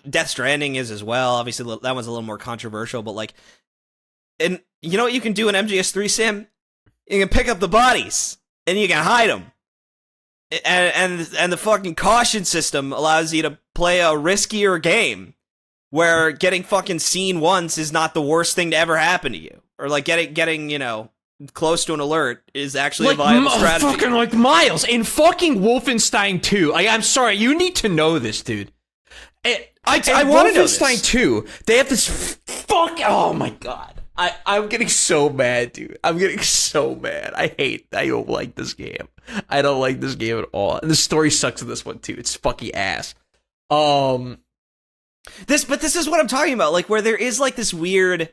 Death Stranding is as well. Obviously, that one's a little more controversial, but like, and you know what you can do in MGS3, Sam? You can pick up the bodies and you can hide them. And the fucking caution system allows you to play a riskier game where getting fucking seen once is not the worst thing to ever happen to you, or like getting close to an alert is actually like, a viable strategy. Fucking like Myles in fucking Wolfenstein 2. Like, I'm sorry, you need to know this, dude. I want to know Wolfenstein this. 2, they have this oh my god. I'm getting so mad, dude. I'm getting so mad. I don't like this game. I don't like this game at all. And the story sucks in this one too. It's fucking ass. This is what I'm talking about, like, where there is this weird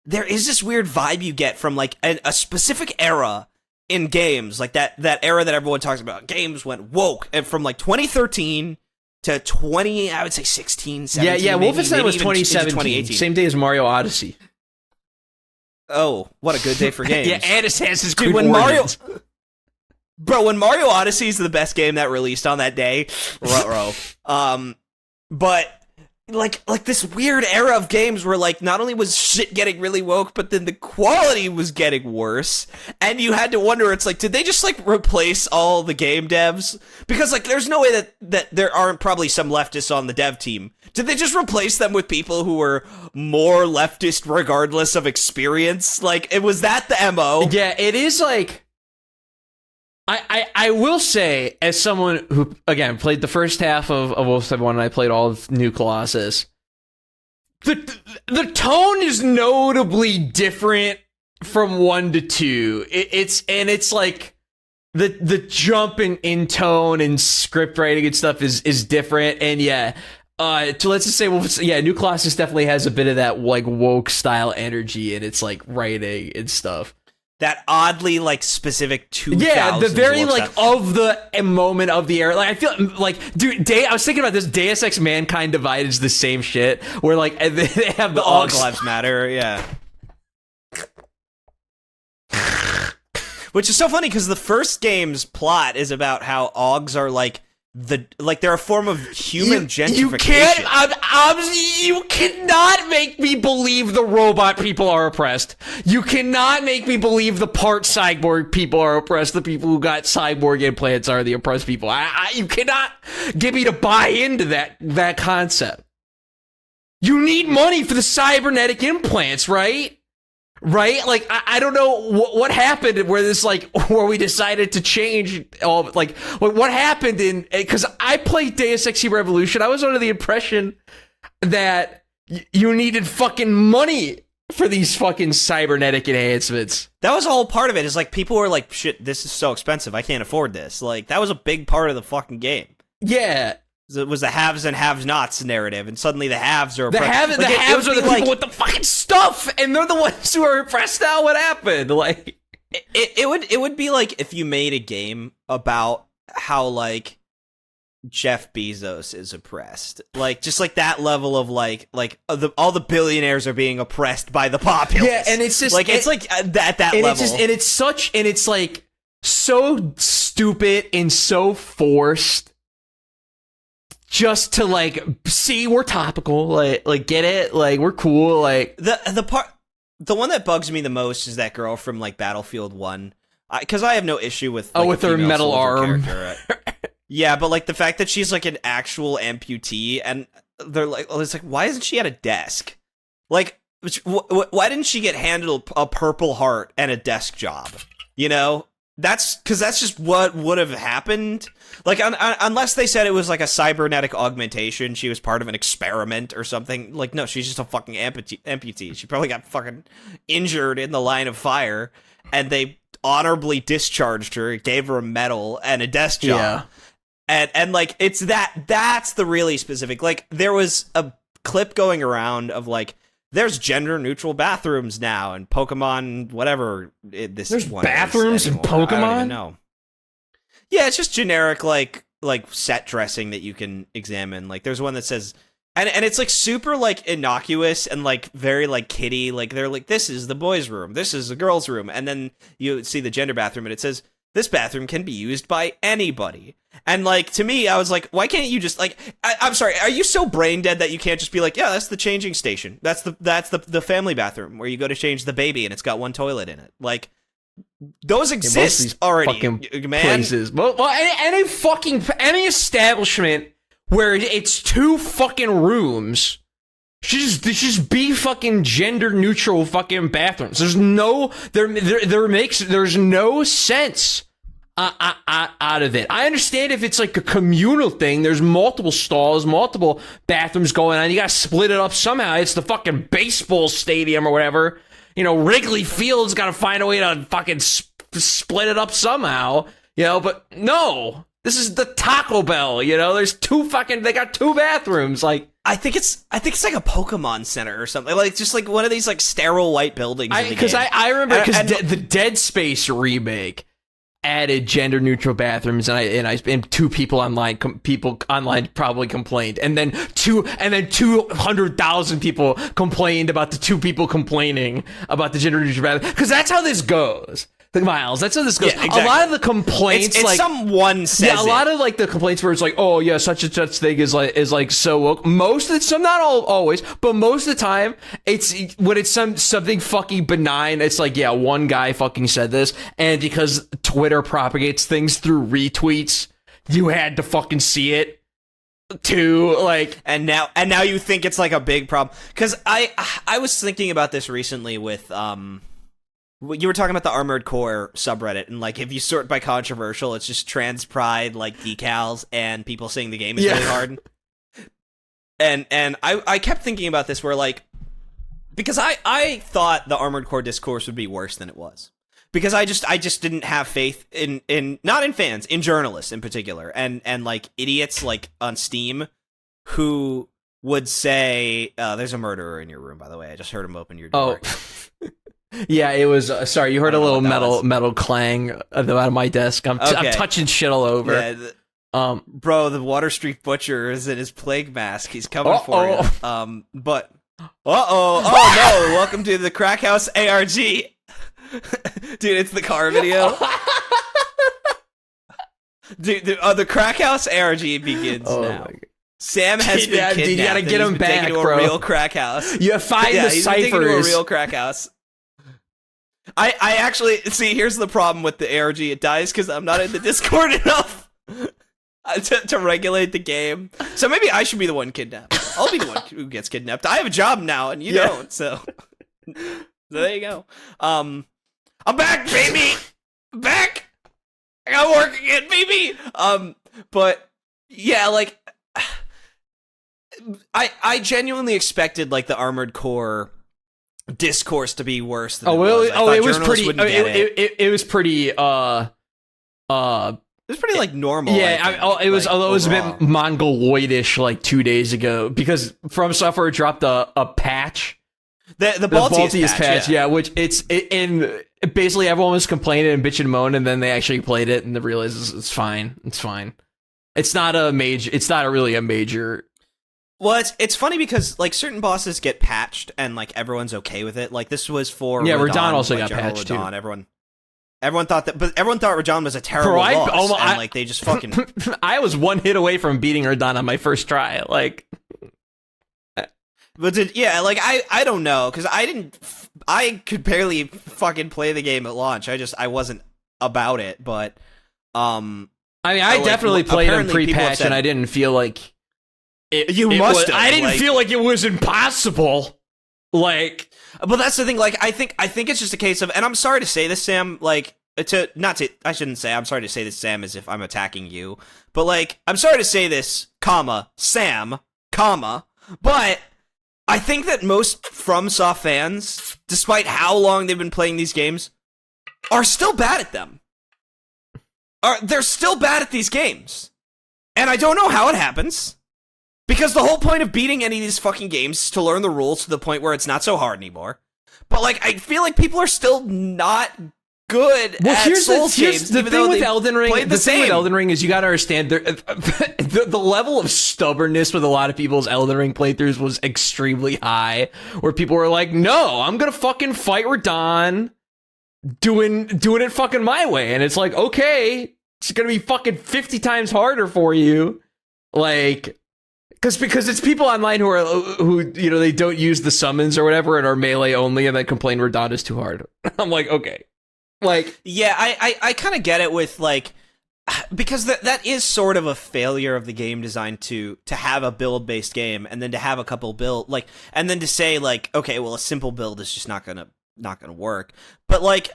vibe you get from like a specific era in games, like that era that everyone talks about. Games went woke, and from like 2013 to 16, 17. Yeah, maybe, Wolfenstein maybe was even into 2017. 2018. Same day as Mario Odyssey. Oh, what a good day for games. Yeah, and Assassin's Dude, Creed Origins. when Mario Odyssey is the best game that released on that day, ruh-roh. But like this weird era of games where like not only was shit getting really woke, but then the quality was getting worse, and you had to wonder, it's like, did they just like replace all the game devs? Because like there's no way that there aren't probably some leftists on the dev team. Did they just replace them with people who were more leftist regardless of experience? Like, it was that the MO? Yeah, it is like, I will say, as someone who, again, played the first half of Wolfenstein 1, and I played all of New Colossus, the tone is notably different from 1 to 2. It's like the jump in tone and script writing and stuff is different, and yeah. Let's just say, New Colossus definitely has a bit of that like woke style energy in its like writing and stuff. That oddly like specific 2000s. Yeah, the very like of the moment of the era. Like I feel like, dude, I was thinking about this. Deus Ex Mankind Divided is the same shit. Where like they have the All Lives Matter. Yeah. Which is so funny because the first game's plot is about how Augs are like they're a form of human gentrification. You cannot make me believe the robot people are oppressed. You cannot make me believe the part cyborg people are oppressed. The people who got cyborg implants are the oppressed people. You cannot get me to buy into that concept. You need money for the cybernetic implants, right? Right? Like, I don't know what happened where we decided to change all of it. Like, what happened because I played Deus Ex Human Revolution. I was under the impression that you needed fucking money for these fucking cybernetic enhancements. That was all part of it. Is like, people were like, shit, this is so expensive. I can't afford this. Like, that was a big part of the fucking game. Yeah. It was the haves and have-nots narrative, and suddenly the haves are oppressed. The haves are the people with the fucking stuff, and they're the ones who are oppressed now. What happened? Like, it would be like if you made a game about how like Jeff Bezos is oppressed, like just like that level of like all the billionaires are being oppressed by the populace. Yeah, and it's just like it's like at that level, it's like so stupid and so forced. Just to like see we're topical, like get it, like we're cool, like the one that bugs me the most is that girl from like Battlefield 1, because I have no issue with with her metal arm. Yeah, but like the fact that she's like an actual amputee, and they're like, it's like, why isn't she at a desk? Like, why didn't she get handed a Purple Heart and a desk job? You know. That's because that's just what would have happened. Like, unless they said it was like a cybernetic augmentation, she was part of an experiment or something. Like, no, she's just a fucking amputee. She probably got fucking injured in the line of fire, and they honorably discharged her, gave her a medal and a desk job. Yeah. And like, it's that's the really specific. Like, there was a clip going around of like, there's gender-neutral bathrooms now, and Pokemon, whatever. There's bathrooms in Pokemon? I don't even know. Yeah, it's just generic, like set dressing that you can examine. Like, there's one that says, and it's like super like innocuous and like very like kiddie. Like, they're like, this is the boys' room, this is the girls' room, and then you see the gender bathroom, and it says, this bathroom can be used by anybody. And, like, to me, I was like, why can't you just, like, I'm sorry, are you so brain dead that you can't just be like, yeah, that's the changing station. That's the family bathroom where you go to change the baby and it's got one toilet in it. Like, those exist already, man. Places. Well, any establishment where it's 2 fucking rooms should just be fucking gender neutral fucking bathrooms. There's no sense out of it. I understand if it's like a communal thing, there's multiple stalls, multiple bathrooms going on, you gotta split it up somehow. It's the fucking baseball stadium or whatever. Wrigley Field's gotta find a way to fucking split it up somehow, but no. This is the Taco Bell, there's they got two bathrooms, like. I think it's like a Pokemon Center or something, like just like one of these like sterile white buildings. Because I remember the Dead Space remake added gender neutral bathrooms, and two people online probably complained, and then 200,000 people complained about the two people complaining about the gender neutral bathroom, because that's how this goes. Myles, that's how this goes. Yeah, exactly. A lot of the complaints, it's someone says, a lot of like the complaints where it's like, oh yeah, such and such thing is like so woke. Most of the time, not always, but most of the time, it's when it's something fucking benign. It's like, yeah, one guy fucking said this, and because Twitter propagates things through retweets, you had to fucking see it too. Like, and now you think it's like a big problem. Because I was thinking about this recently with you were talking about the Armored Core subreddit, and like if you sort by controversial, it's just trans pride like decals and people saying the game is really hard. And I kept thinking about this where like, because I thought the Armored Core discourse would be worse than it was, because I just didn't have faith in not in fans, in journalists in particular, and like idiots like on Steam who would say, there's a murderer in your room, by the way. I just heard him open your door. Oh. Yeah, it was. Sorry, you heard a little metal clang out of my desk. I'm touching shit all over. Yeah, bro, the Water Street Butcher is in his plague mask. He's coming for you. But oh no! Welcome to the Crackhouse ARG, dude. It's the car video. Dude, the Crackhouse ARG begins now. Sam has been kidnapped. You gotta get him back, to bro. A real crack house. You find the ciphers. He's been taken to a real crack house. I actually see. Here's the problem with the ARG. It dies because I'm not in the Discord enough to regulate the game. So maybe I should be the one kidnapped. I'll be the one who gets kidnapped. I have a job now, and you don't. So there you go. I'm back, baby. I'm back. I got work again, baby. But yeah, like I genuinely expected like the Armored Core discourse to be worse than it was. It was pretty. It was pretty. It was pretty like normal. Yeah, it was a bit mongoloidish like 2 days ago, because From Software dropped a patch. The Baltius patch, yeah, which and basically everyone was complaining and bitching and moaning, and then they actually played it and they realized it's fine. It's fine. It's not really a major. Well, it's funny because like certain bosses get patched and like everyone's okay with it. Like this was for Radon also like, got patched too. Everyone thought that, but everyone thought Radon was a terrible boss, and like they just fucking. I was one hit away from beating Radon on my first try. Like, but like I don't know, because I could barely fucking play the game at launch. I wasn't about it, but I mean, I definitely played him pre-patch, and I didn't feel like. I didn't feel like it was impossible. Like, but that's the thing. Like, I think it's just a case of, and I'm sorry to say this, Sam. Like, I shouldn't say I'm sorry to say this, Sam, as if I'm attacking you. But like, I'm sorry to say this, Sam, but I think that most FromSoft fans, despite how long they've been playing these games, are still bad at them. They're still bad at these games, and I don't know how it happens. Because the whole point of beating any of these fucking games is to learn the rules to the point where it's not so hard anymore. But, like, I feel like people are still not good at Souls games. The thing with Elden Ring, is you gotta understand, the level of stubbornness with a lot of people's Elden Ring playthroughs was extremely high, where people were like, no, I'm gonna fucking fight Radon doing it fucking my way. And it's like, okay, it's gonna be fucking 50 times harder for you. Like... Because it's people online who they don't use the summons or whatever and are melee only and then complain Radon is too hard. I'm like, okay. Like, yeah, I kind of get it with like, because that is sort of a failure of the game design to have a build based game and then to have a couple build like, and then to say like, okay, well a simple build is just not gonna work. But like,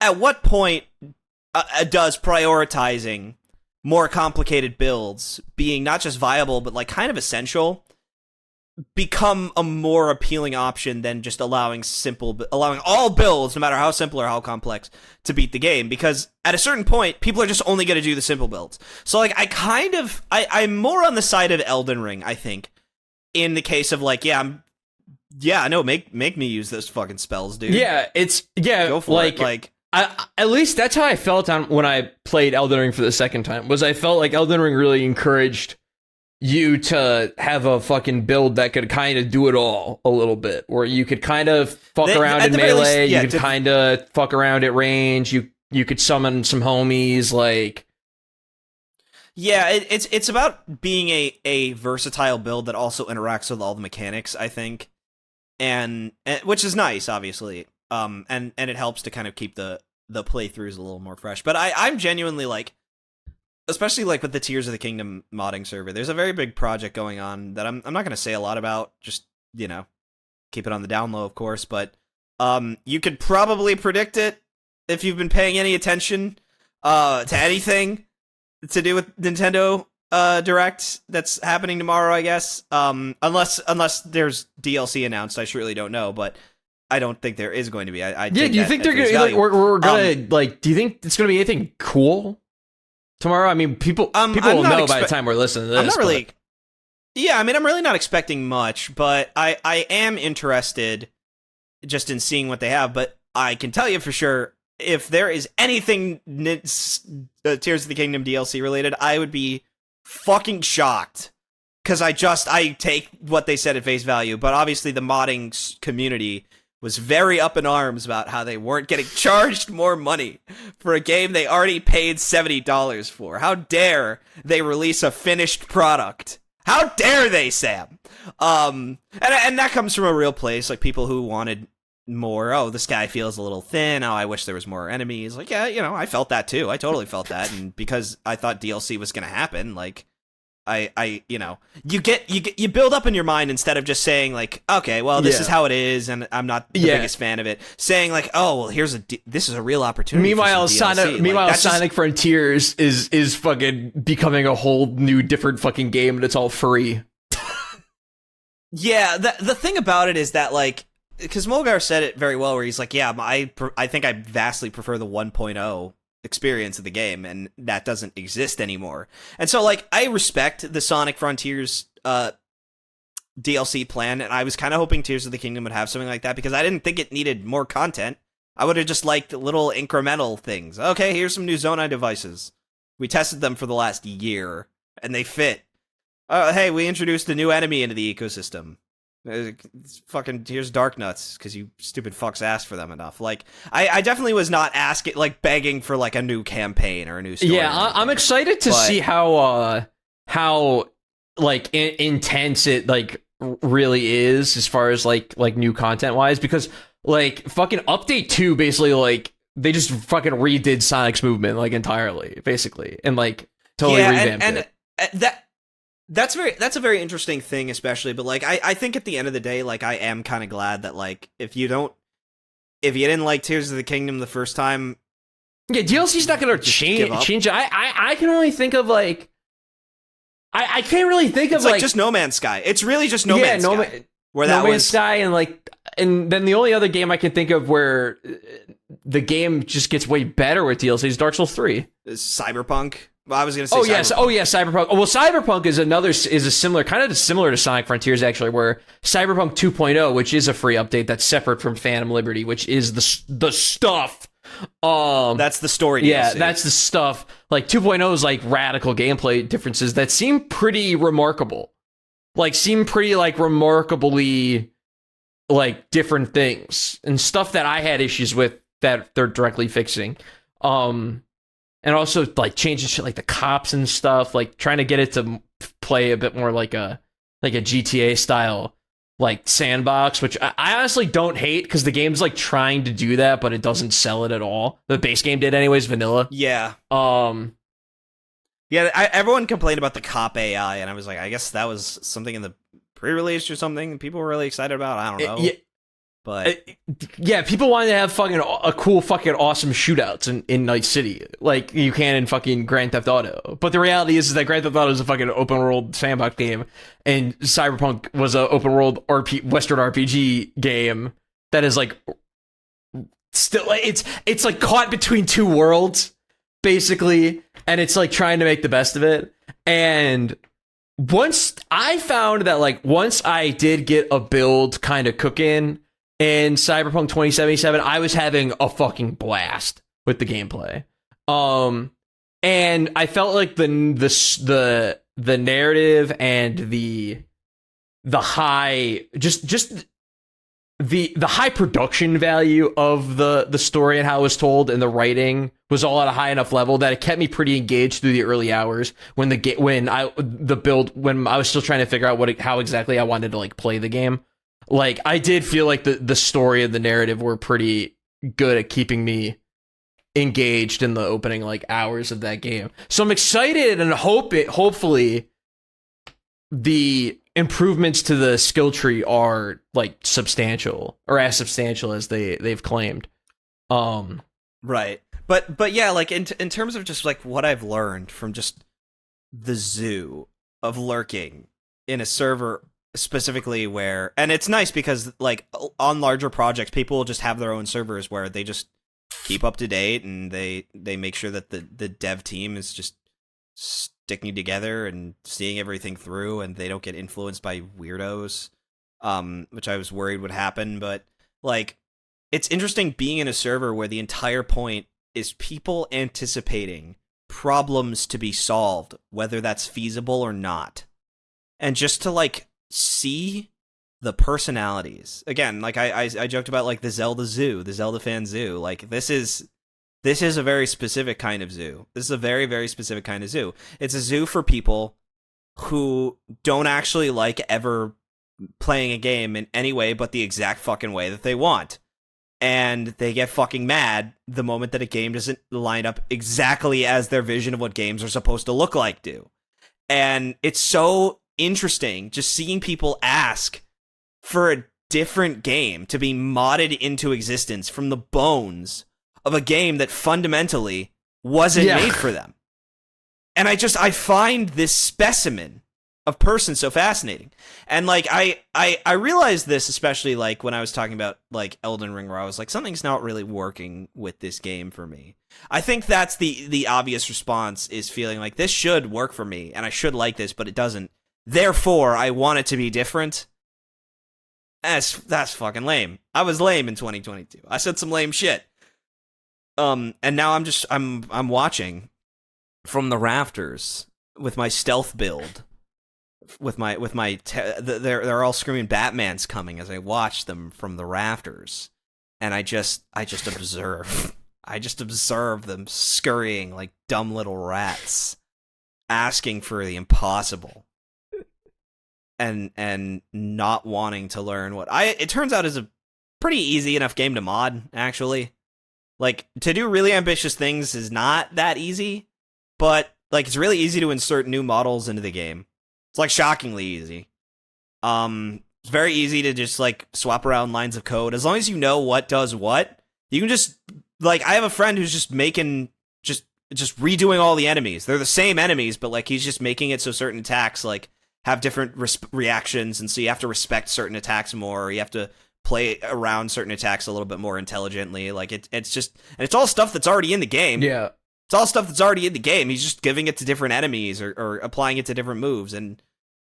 at what point does prioritizing more complicated builds being not just viable but like kind of essential become a more appealing option than just allowing all builds, no matter how simple or how complex, to beat the game. Because at a certain point, people are just only going to do the simple builds. So like I'm more on the side of Elden Ring, I think, in the case of like, make me use those fucking spells, dude. Go for it. At least that's how I felt when I played Elden Ring for the second time. Was I felt like Elden Ring really encouraged you to have a fucking build that could kind of do it all a little bit, where you could kind of fuck around in melee, you could kind of fuck around at range, you could summon some homies, like. Yeah, it's about being a versatile build that also interacts with all the mechanics, I think, and which is nice, obviously, and it helps to kind of keep the playthroughs a little more fresh. But I'm genuinely like, especially like with the Tears of the Kingdom modding server, there's a very big project going on that I'm not going to say a lot about, just, keep it on the down low, of course, but you could probably predict it if you've been paying any attention to anything to do with Nintendo Direct that's happening tomorrow, I guess. Unless there's DLC announced, I really don't know, but I don't think there is going to be. Do you think they're gonna like we're gonna like? Do you think it's gonna be anything cool tomorrow? I mean, people will know by the time we're listening to this. I'm not really. Yeah, I mean, I'm really not expecting much, but I am interested just in seeing what they have. But I can tell you for sure, if there is anything Tears of the Kingdom DLC related, I would be fucking shocked. Because I take what they said at face value, but obviously the modding community was very up in arms about how they weren't getting charged more money for a game they already paid $70 for. How dare they release a finished product? How dare they, Sam? And that comes from a real place, like people who wanted more. Oh, this guy feels a little thin. Oh, I wish there was more enemies. Like, yeah, I felt that too. I totally felt that, and because I thought DLC was gonna happen, like, you build up in your mind instead of just saying like, okay, well, this is how it is, and I'm not the biggest fan of it. Saying like, oh, well, this is a real opportunity. Meanwhile, for some DLC. Sonic Frontiers is fucking becoming a whole new different fucking game, and it's all free. Yeah, the thing about it is that like, because Mulgar said it very well, where he's like, yeah, I think I vastly prefer the 1.0 experience of the game, and that doesn't exist anymore. And so like, I respect the Sonic Frontiers DLC plan, and I was kind of hoping Tears of the Kingdom would have something like that, because I didn't think it needed more content. I would have just liked little incremental things. Okay, here's some new Zonai devices. We tested them for the last year, and they fit. Hey, we introduced a new enemy into the ecosystem. Fucking here's Dark Nuts, because you stupid fucks asked for them enough. Like, I definitely was not asking, like, begging for like a new campaign or a new story. Yeah, I'm excited to see how like intense it like really is as far as like new content wise, because like fucking update 2 basically like they just fucking redid Sonic's movement like entirely basically, and like totally revamped it. That's a very interesting thing, especially, but like I think at the end of the day, like I am kind of glad that like if you didn't like Tears of the Kingdom the first time, DLC's not gonna change. I can only think of like I can't really think of like just No Man's Sky. It's really just No Man's Sky. No Man's Sky, and then the only other game I can think of where the game just gets way better with DLC is Dark Souls 3. Cyberpunk. Well, I was gonna say. Cyberpunk. Well, Cyberpunk is similar to Sonic Frontiers actually, where Cyberpunk 2.0, which is a free update that's separate from Phantom Liberty, which is the stuff. That's the story. Yeah, DLC. that's the stuff. Like 2.0 is like radical gameplay differences that seem pretty remarkable. Like remarkably like different things and stuff that I had issues with that they're directly fixing. And also, like, changing shit like the cops and stuff, like, trying to get it to play a bit more like a GTA style, like, sandbox, which I honestly don't hate, because the game's, like, trying to do that, but it doesn't sell it at all. The base game did anyways, vanilla. Yeah. Everyone complained about the cop AI, and I was like, I guess that was something in the pre-release or something people were really excited about. I don't know. But yeah, people wanted to have fucking a cool fucking awesome shootouts in Night City, like you can in fucking Grand Theft Auto. But the reality is that Grand Theft Auto is a fucking open world sandbox game, and Cyberpunk was an open world Western RPG game that is like still it's like caught between two worlds basically, and it's like trying to make the best of it. And once I found that, like, once I did get a build kind of cooking in Cyberpunk 2077, I was having a fucking blast with the gameplay. And I felt like the narrative and the high just the high production value of the story and how it was told and the writing was all at a high enough level that it kept me pretty engaged through the early hours when I was still trying to figure out how exactly I wanted to like play the game. Like, I did feel like the story and the narrative were pretty good at keeping me engaged in the opening like hours of that game. So I'm excited and hopefully the improvements to the skill tree are like substantial or as substantial as they've claimed. Right. But yeah, like in terms of just like what I've learned from just the zoo of lurking in a server specifically where, and it's nice because like on larger projects, people will just have their own servers where they just keep up to date and they make sure that the dev team is just sticking together and seeing everything through and they don't get influenced by weirdos, which I was worried would happen. But like, it's interesting being in a server where the entire point is people anticipating problems to be solved, whether that's feasible or not. And just to like see the personalities again, like I joked about like the Zelda zoo, the Zelda fan zoo. Like this is a very specific kind of zoo. This is a very, very specific kind of zoo. It's a zoo for people who don't actually like ever playing a game in any way but the exact fucking way that they want. And they get fucking mad the moment that a game doesn't line up exactly as their vision of what games are supposed to look like do. And it's so interesting just seeing people ask for a different game to be modded into existence from the bones of a game that fundamentally wasn't made for them. And I find this specimen of person so fascinating. And like I realized this especially like when I was talking about like Elden Ring, where I was like, something's not really working with this game for me. I think that's the obvious response, is feeling like this should work for me and I should like this, but it doesn't. Therefore, I want it to be different. That's fucking lame. I was lame in 2022. I said some lame shit. And now I'm watching from the rafters with my stealth build, they're all screaming Batman's coming as I watch them from the rafters, and I just observe. I just observe them scurrying like dumb little rats, asking for the impossible, and not wanting to learn what it turns out is a pretty easy enough game to mod, actually. Like, to do really ambitious things is not that easy, but like it's really easy to insert new models into the game. It's like shockingly easy. It's very easy to just like swap around lines of code. As long as you know what does what, you can just like, I have a friend who's just making just redoing all the enemies. They're the same enemies, but like he's just making it so certain attacks like have different reactions, and so you have to respect certain attacks more, or you have to play around certain attacks a little bit more intelligently. Like it's just, and it's all stuff that's already in the game. Yeah. It's all stuff that's already in the game. He's just giving it to different enemies or applying it to different moves, and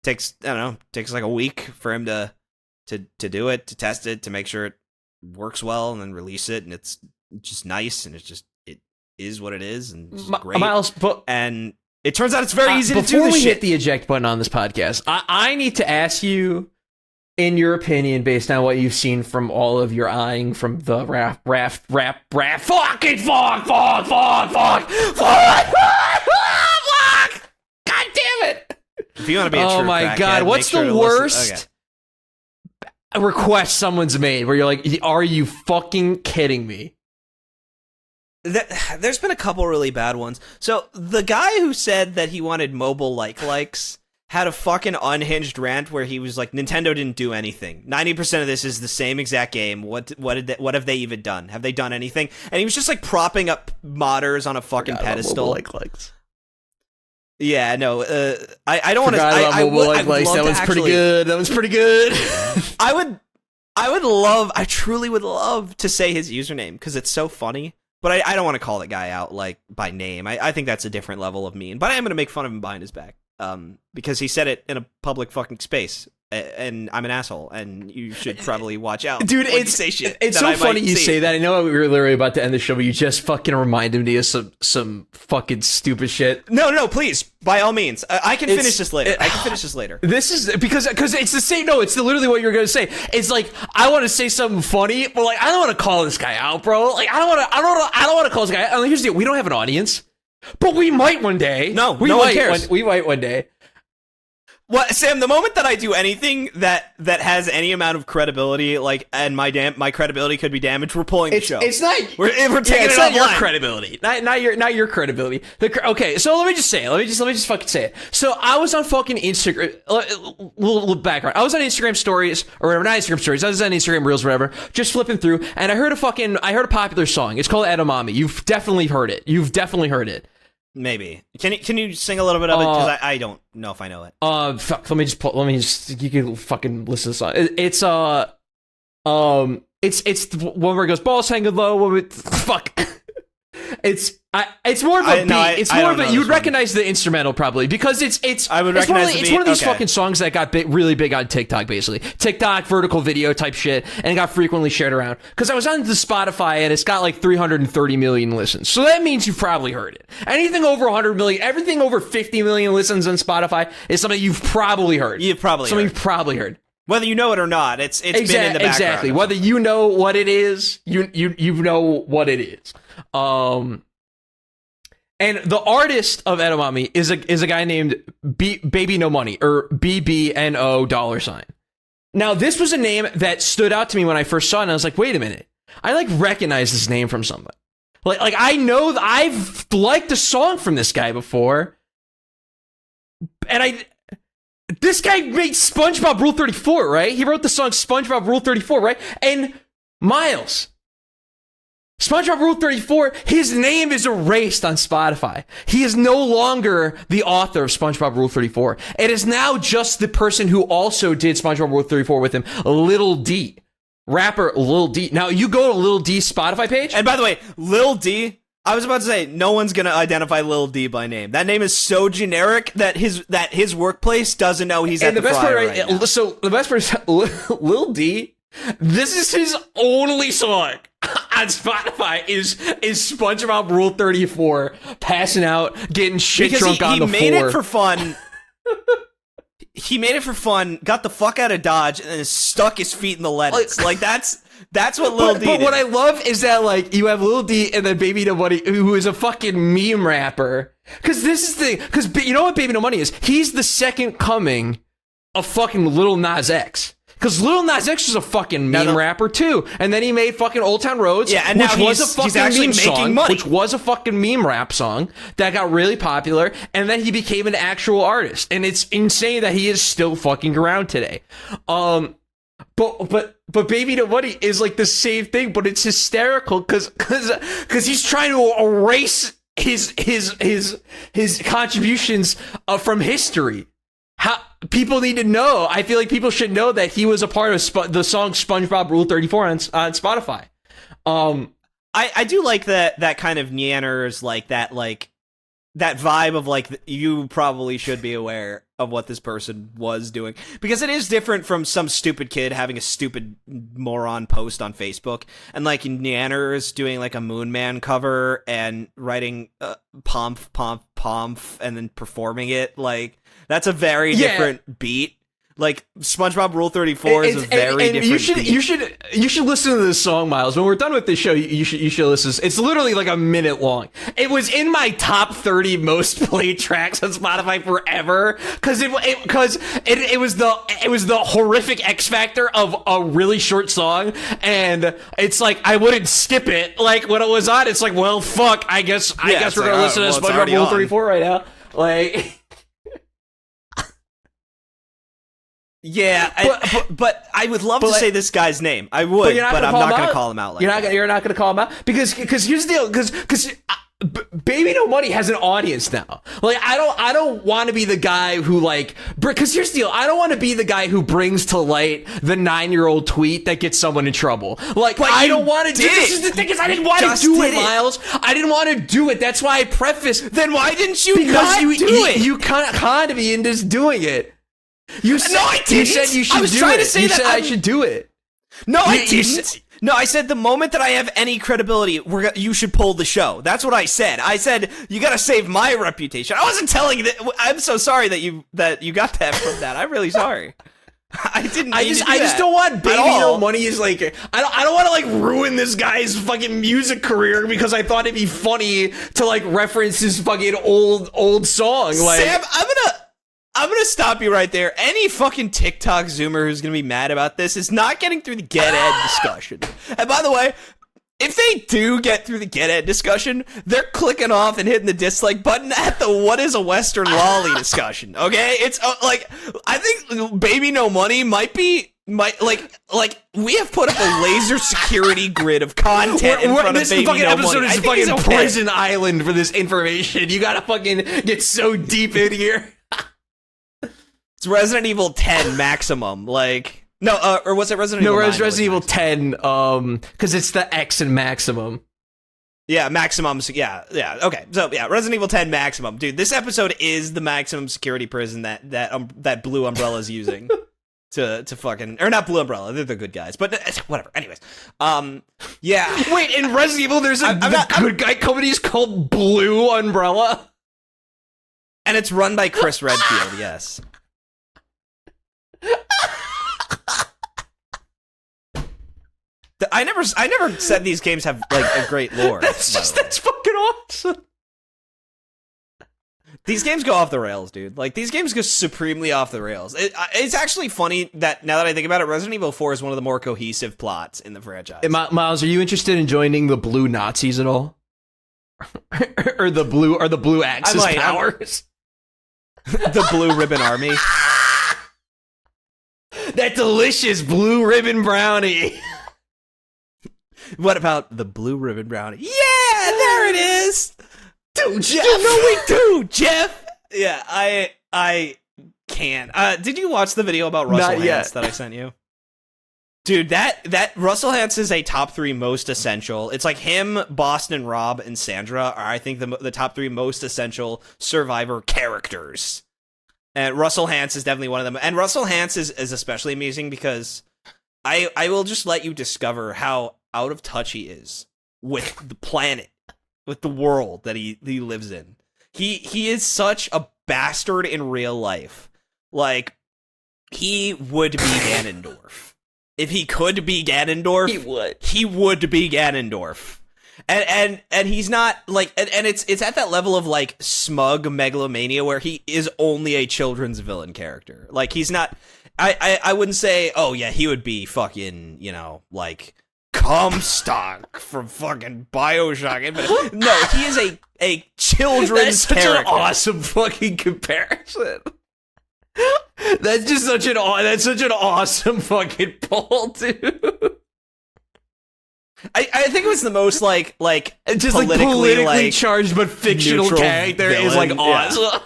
takes like a week for him to do it, to test it, to make sure it works well, and then release it. And it's just nice, and it is what it is, and it's great. Myles, and it turns out it's very easy to do this shit. Before we hit the eject button on this podcast, I need to ask you, in your opinion, based on what you've seen from all of your eyeing from the fuck, god damn it. If you want to be a true my god, what's the worst request someone's made where you're like, are you fucking kidding me? There's been a couple really bad ones. So the guy who said that he wanted mobile likes had a fucking unhinged rant where he was like, Nintendo didn't do anything. 90% of this is the same exact game. What have they even done? Have they done anything? And he was just like propping up modders on a fucking pedestal. Likes. Yeah, no, I don't want to. That was pretty good. That was pretty good. I truly would love to say his username because it's so funny. But I don't want to call that guy out like by name. I think that's a different level of mean. But I am going to make fun of him behind his back. Because he said it in a public fucking space, and I'm an asshole, and you should probably watch out, dude. Say shit. It's so funny you say that. I know we were literally about to end the show, but you just fucking reminded me of some fucking stupid shit. No, please, by all means, I can finish this later. This is because it's the same. No, it's literally what you're gonna say. It's like I want to say something funny, but like I don't want to call this guy out, bro. Like I don't want to call this guy out. I mean, here's the deal: we don't have an audience. But we might one day. No one cares. We might one day. Well, Sam, the moment that I do anything that has any amount of credibility, like, and my credibility could be damaged, we're pulling the show. It's not. We're taking it not your offline. credibility. Not your credibility. Okay, so let me just say it. Let me just fucking say it. So I was on fucking Instagram. Little background. I was on Instagram stories or whatever. Not Instagram stories. I was on Instagram Reels, whatever. Just flipping through, and I heard a popular song. It's called Edamame. You've definitely heard it. Maybe. Can you sing a little bit of it? Because I don't know if I know it. Fuck. Let me just. You can fucking listen to the song. It's the one where it goes balls hanging low. Fuck. It's more of a beat. It's more of a. You would recognize the instrumental probably because it's. I would recognize the beat. It's one of these fucking songs that got really big on TikTok, basically. TikTok vertical video type shit, and it got frequently shared around. Because I was on the Spotify and it's got like 330 million listens, so that means you've probably heard it. Anything over 100 million, everything over 50 million listens on Spotify is something you've probably heard. You've probably heard. Whether you know it or not, it's been in the background. Exactly. Whether you know what it is, you know what it is. And the artist of Edamame is a guy named Baby No Money, or BBNO $. Now, this was a name that stood out to me when I first saw it, and I was like, wait a minute. I like recognize this name from somebody. Like I know that I've liked a song from this guy before. And this guy made SpongeBob Rule 34, right? He wrote the song SpongeBob Rule 34, right? And Myles, SpongeBob Rule 34, his name is erased on Spotify. He is no longer the author of SpongeBob Rule 34. It is now just the person who also did SpongeBob Rule 34 with him, Lil D. Rapper Lil D. Now, you go to Lil D's Spotify page. And by the way, Lil D, I was about to say, no one's going to identify Lil D by name. That name is so generic that his workplace doesn't know he's at the Fryer right now. So the best part is Lil D, this is his only song on Spotify is SpongeBob Rule 34, passing out, getting shit drunk on the floor. He made it for fun. He made it for fun, got the fuck out of Dodge, and then stuck his feet in the lettuce. Like that's what Lil D did. But what I love is that like you have Lil D and then Baby No Money, who is a fucking meme rapper. Because this is the because you know what Baby No Money is? He's the second coming of fucking Lil Nas X. Because Lil Nas X was a fucking meme rapper too, and then he made fucking Old Town Roads, and which was a fucking meme song, which was a fucking meme rap song that got really popular, and then he became an actual artist, and it's insane that he is still fucking around today. But Baby No Money is like the same thing, but it's hysterical because he's trying to erase his contributions from history. How people need to know. I feel like people should know that he was a part of the song SpongeBob Rule 34 on Spotify. I do like that kind of Neanners, like that vibe of like you probably should be aware of what this person was doing, because it is different from some stupid kid having a stupid moron post on Facebook and like Neanners doing like a Moon Man cover and writing pomp and then performing it. Like that's a very different beat. Like SpongeBob Rule 34 is a very different beat. You should listen to this song, Myles. When we're done with this show, you should listen. It's literally like a minute long. It was in my top 30 most played tracks on Spotify forever because it was the horrific X factor of a really short song, and it's like I wouldn't skip it. Like when it was on, it's like, well, fuck. I guess we're gonna listen to SpongeBob Rule 34 right now. Like. Yeah, but I would love to say this guy's name. I would, but I'm not going to call him out. You're not going to call him out because here's the deal. Because Baby No Money has an audience now. Like I don't want to be the guy who because here's the deal. I don't want to be the guy who brings to light the 9-year-old tweet that gets someone in trouble. Like I don't want to do it. This is the thing is I didn't want to do it, Myles. I didn't want to do it. That's why I prefaced. Then why didn't you not do it? You kind of be into just doing it. You said, no, I didn't. You said you should do it. I was trying to say you that said I should do it. No, I didn't. No, I said the moment that I have any credibility, you should pull the show. That's what I said. I said you got to save my reputation. I wasn't telling you that. I'm so sorry that you got that from that. I'm really sorry. I didn't. I just don't want Baby No Money is like. I don't want to ruin this guy's fucking music career because I thought it'd be funny to reference his fucking old song. Sam, I'm gonna stop you right there. Any fucking TikTok Zoomer who's gonna be mad about this is not getting through the Get Ed discussion. And by the way, if they do get through the Get Ed discussion, they're clicking off and hitting the dislike button at the what is a Western lolly discussion. Okay, it's I think Baby No Money might we have put up a laser security grid of content in front of Baby No Money. This fucking episode is fucking prison island for this information. You gotta fucking get so deep in here. It's Resident Evil 10 maximum, or was it Resident Evil 9? No, Resident Evil 10, because it's the X in maximum. Yeah, maximum, yeah, okay. So, yeah, Resident Evil 10 maximum. Dude, this episode is the maximum security prison that Blue Umbrella's using to fucking, or not Blue Umbrella, they're the good guys, but whatever, anyways. Yeah. Wait, in Resident Evil, there's good guy companies called Blue Umbrella? And it's run by Chris Redfield, yes. I never said these games have a great lore. That's fucking awesome. These games go off the rails, dude. These games go supremely off the rails. It's actually funny that now that I think about it, Resident Evil 4 is one of the more cohesive plots in the franchise. Hey, Myles, are you interested in joining the Blue Nazis at all? or the Blue Axis powers? The Blue Ribbon Army. That delicious blue ribbon brownie. What about the blue ribbon brownie? Yeah, there it is. Dude, Jeff. No, wait, dude, Jeff. Yeah, I can't. Did you watch the video about Russell Hantz that I sent you? Dude, that Russell Hantz is a top 3 most essential. It's like him, Boston Rob, and Sandra are, I think, the top 3 most essential Survivor characters. And Russell Hantz is definitely one of them. And Russell Hantz is especially amazing because I will just let you discover how out of touch he is with the planet, with the world that he lives in. He is such a bastard in real life. He would be Ganondorf. If he could be Ganondorf, he would be Ganondorf. And he's not and it's at that level of smug megalomania where he is only a children's villain character. He's not. I wouldn't say, oh yeah, he would be fucking Comstock from fucking BioShock. But no, he is a children's character. That's such an awesome fucking comparison. That's just such an awesome fucking pull, dude. I think it was the most just politically charged but fictional character villain. Is awesome.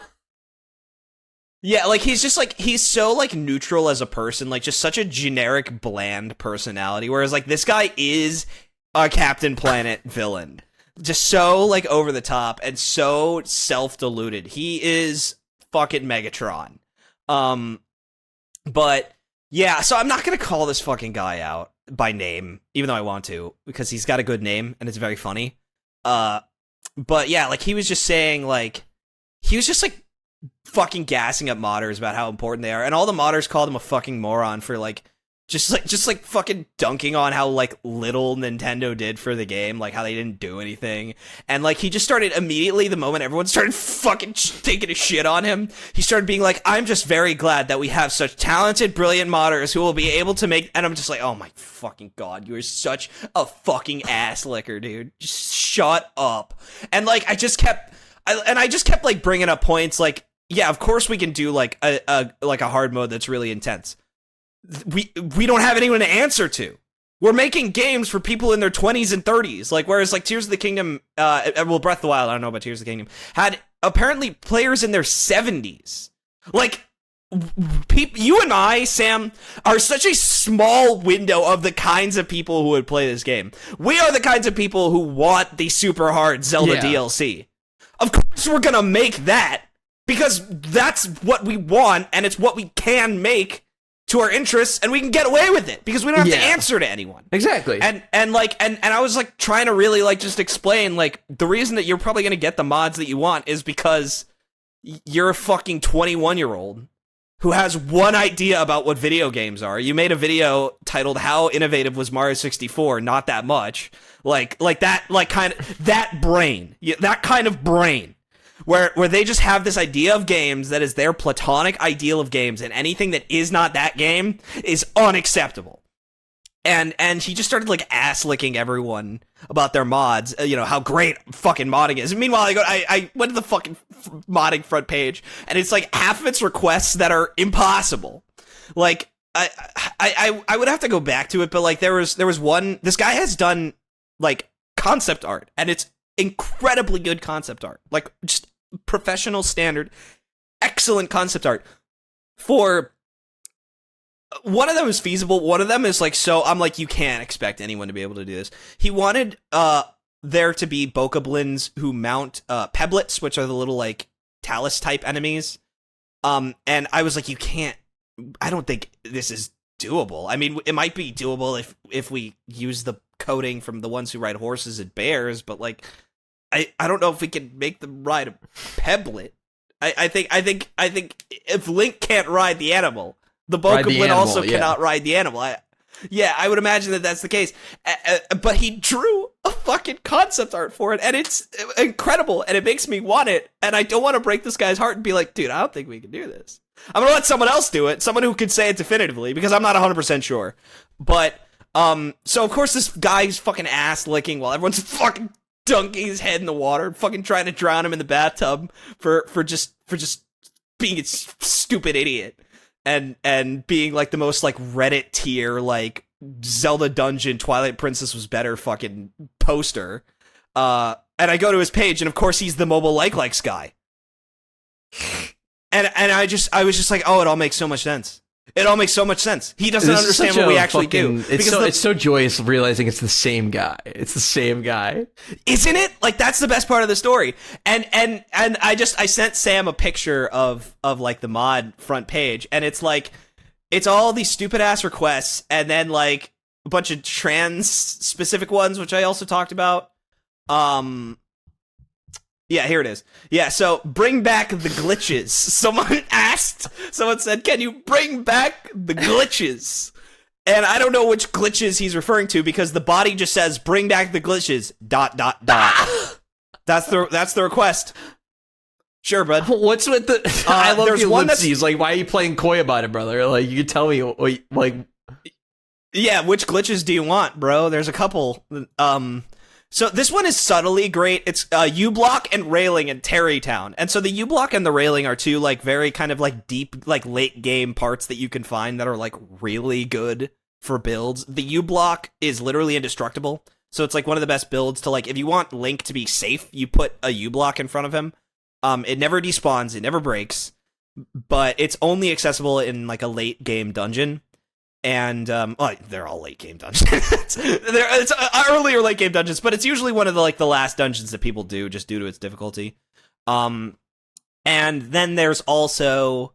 Yeah, he's just he's so neutral as a person, just such a generic bland personality. Whereas this guy is a Captain Planet villain, just so over the top and so self-deluded. He is fucking Megatron. But yeah, so I'm not gonna call this fucking guy out by name, even though I want to, because he's got a good name and it's very funny. But yeah, he was just saying, he was just fucking gassing up modders about how important they are, and all the modders called him a fucking moron for just fucking dunking on how little Nintendo did for the game, how they didn't do anything. And he just started immediately, the moment everyone started fucking taking a shit on him, he started being I'm just very glad that we have such talented, brilliant modders who will be able to make, and I'm just oh my fucking god, you are such a fucking ass licker, dude. Just shut up. And I just kept bringing up points yeah, of course we can do a hard mode that's really intense. we don't have anyone to answer to. We're making games for people in their 20s and 30s. Like, whereas, like, Tears of the Kingdom, Breath of the Wild, I don't know about Tears of the Kingdom, had apparently players in their 70s. Like, you and I, Sam, are such a small window of the kinds of people who would play this game. We are the kinds of people who want the super hard Zelda DLC. Of course we're gonna make that, because that's what we want, and it's what we can make to our interests, and we can get away with it because we don't have to answer to anyone. Exactly. And I was like trying to really like just explain, like, the reason that you're probably gonna get the mods that you want is because you're a fucking 21-year-old who has one idea about what video games are. You made a video titled "How Innovative Was Mario 64?" Not that much. Like that kind of brain, that kind of brain. Where they just have this idea of games that is their platonic ideal of games, and anything that is not that game is unacceptable. And he just started like ass licking everyone about their mods, how great fucking modding is. And meanwhile, I went to the fucking modding front page, and it's like half of its requests that are impossible. Like I would have to go back to it, but like there was one. This guy has done like concept art, and it's incredibly good concept art, like just professional standard, excellent concept art. For one of them is feasible, one of them is like, so I'm like, you can't expect anyone to be able to do this. He wanted there to be bokoblins who mount peblets, which are the little like talus type enemies, and I was like, you can't, I don't think this is doable. I mean, it might be doable if we use the coding from the ones who ride horses and bears, but like I don't know if we can make them ride a pebblet. I think if Link can't ride the animal, the bokoblin also cannot ride the animal. I would imagine that that's the case. But he drew a fucking concept art for it, and it's incredible, and it makes me want it. And I don't want to break this guy's heart and be like, dude, I don't think we can do this. I'm gonna let someone else do it, someone who can say it definitively, because I'm not 100% sure. But so of course this guy's fucking ass licking while everyone's fucking dunking his head in the water, fucking trying to drown him in the bathtub for just being a stupid idiot, and being like the most like Reddit tier like Zelda dungeon Twilight Princess was better fucking poster. And I go to his page, and of course he's the mobile likes guy. And I was just like, oh, it all makes so much sense. It all makes so much sense. He doesn't understand what we actually do. It's so joyous realizing it's the same guy. It's the same guy. Isn't it? Like, that's the best part of the story. And I sent Sam a picture of like the mod front page, and it's like, it's all these stupid ass requests, and then like a bunch of trans specific ones, which I also talked about. Yeah, here it is. Yeah, so bring back the glitches. Someone said, can you bring back the glitches? And I don't know which glitches he's referring to, because the body just says, bring back the glitches, ... That's the request. Sure, bud. What's with the... I love the ellipses. Like, why are you playing coy about it, brother? Like, you can tell me, like... Yeah, which glitches do you want, bro? There's a couple. So this one is subtly great. It's U-Block and Railing in Terrytown. And so the U-Block and the Railing are two like very kind of like deep, like late game parts that you can find that are like really good for builds. The U-Block is literally indestructible. So it's like one of the best builds to like, if you want Link to be safe, you put a U-Block in front of him. It never despawns, it never breaks, but it's only accessible in like a late game dungeon. And they're all late game dungeons. it's earlier late game dungeons, but it's usually one of the like the last dungeons that people do just due to its difficulty. And then there's also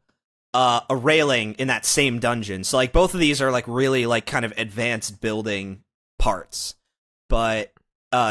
a Railing in that same dungeon. So like both of these are like really like kind of advanced building parts. But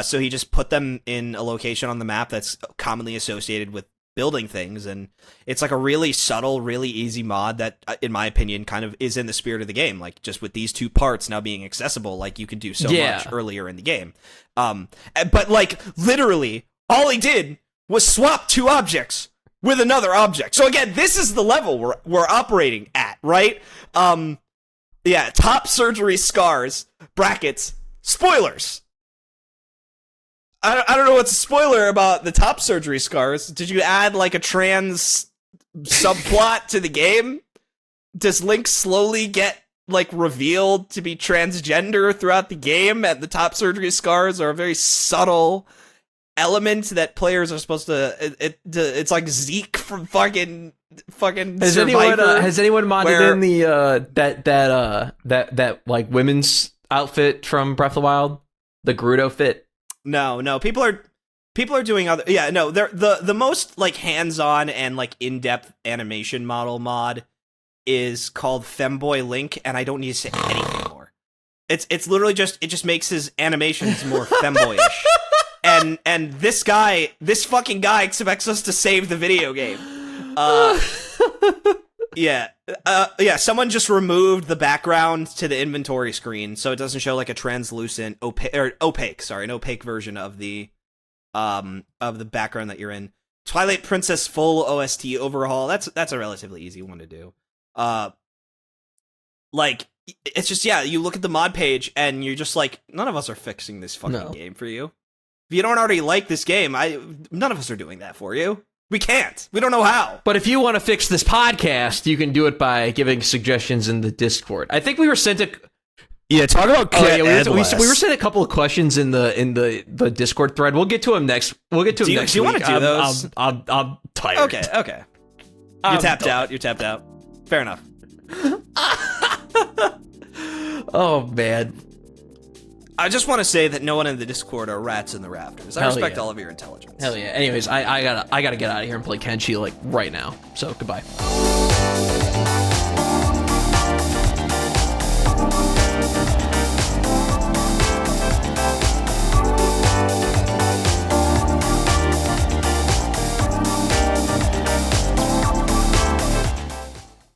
so he just put them in a location on the map that's commonly associated with building things, and it's like a really subtle, really easy mod that, in my opinion, kind of is in the spirit of the game. Like, just with these two parts now being accessible, like, you can do so much earlier in the game. But, like, literally, all he did was swap two objects with another object. So, again, this is the level we're operating at, right? Yeah, top surgery scars, brackets, spoilers. I don't know what's a spoiler about the top surgery scars. Did you add, like, a trans subplot to the game? Does Link slowly get, like revealed to be transgender throughout the game, and the top surgery scars are a very subtle element that players are supposed to. It's like Zeke from fucking has Survivor. Has anyone modded in the that like women's outfit from Breath of the Wild, the Gerudo fit? No, people are doing other. Yeah, no, they're the most like hands-on and like in-depth animation model mod is called Femboy Link, and I don't need to say anything more. It's literally just makes his animations more femboyish. And this fucking guy expects us to save the video game. Yeah. Someone just removed the background to the inventory screen, so it doesn't show like a translucent an opaque version of the background that you're in. Twilight Princess full OST overhaul. That's a relatively easy one to do. Like it's just you look at the mod page and you're just like, none of us are fixing this fucking game for you. If you don't already like this game, none of us are doing that for you. We can't. We don't know how. But if you want to fix this podcast, you can do it by giving suggestions in the Discord. I think we were sent talk about we were sent a couple of questions in the Discord thread. We'll get to them next. We'll get to them next week. Do you want to do those? I'm tired. Okay. You're tapped out. Fair enough. Oh man. I just want to say that no one in the Discord are rats in the rafters. I respect all of your intelligence. Hell yeah. Anyways, I gotta get out of here and play Kenshi like right now. So goodbye.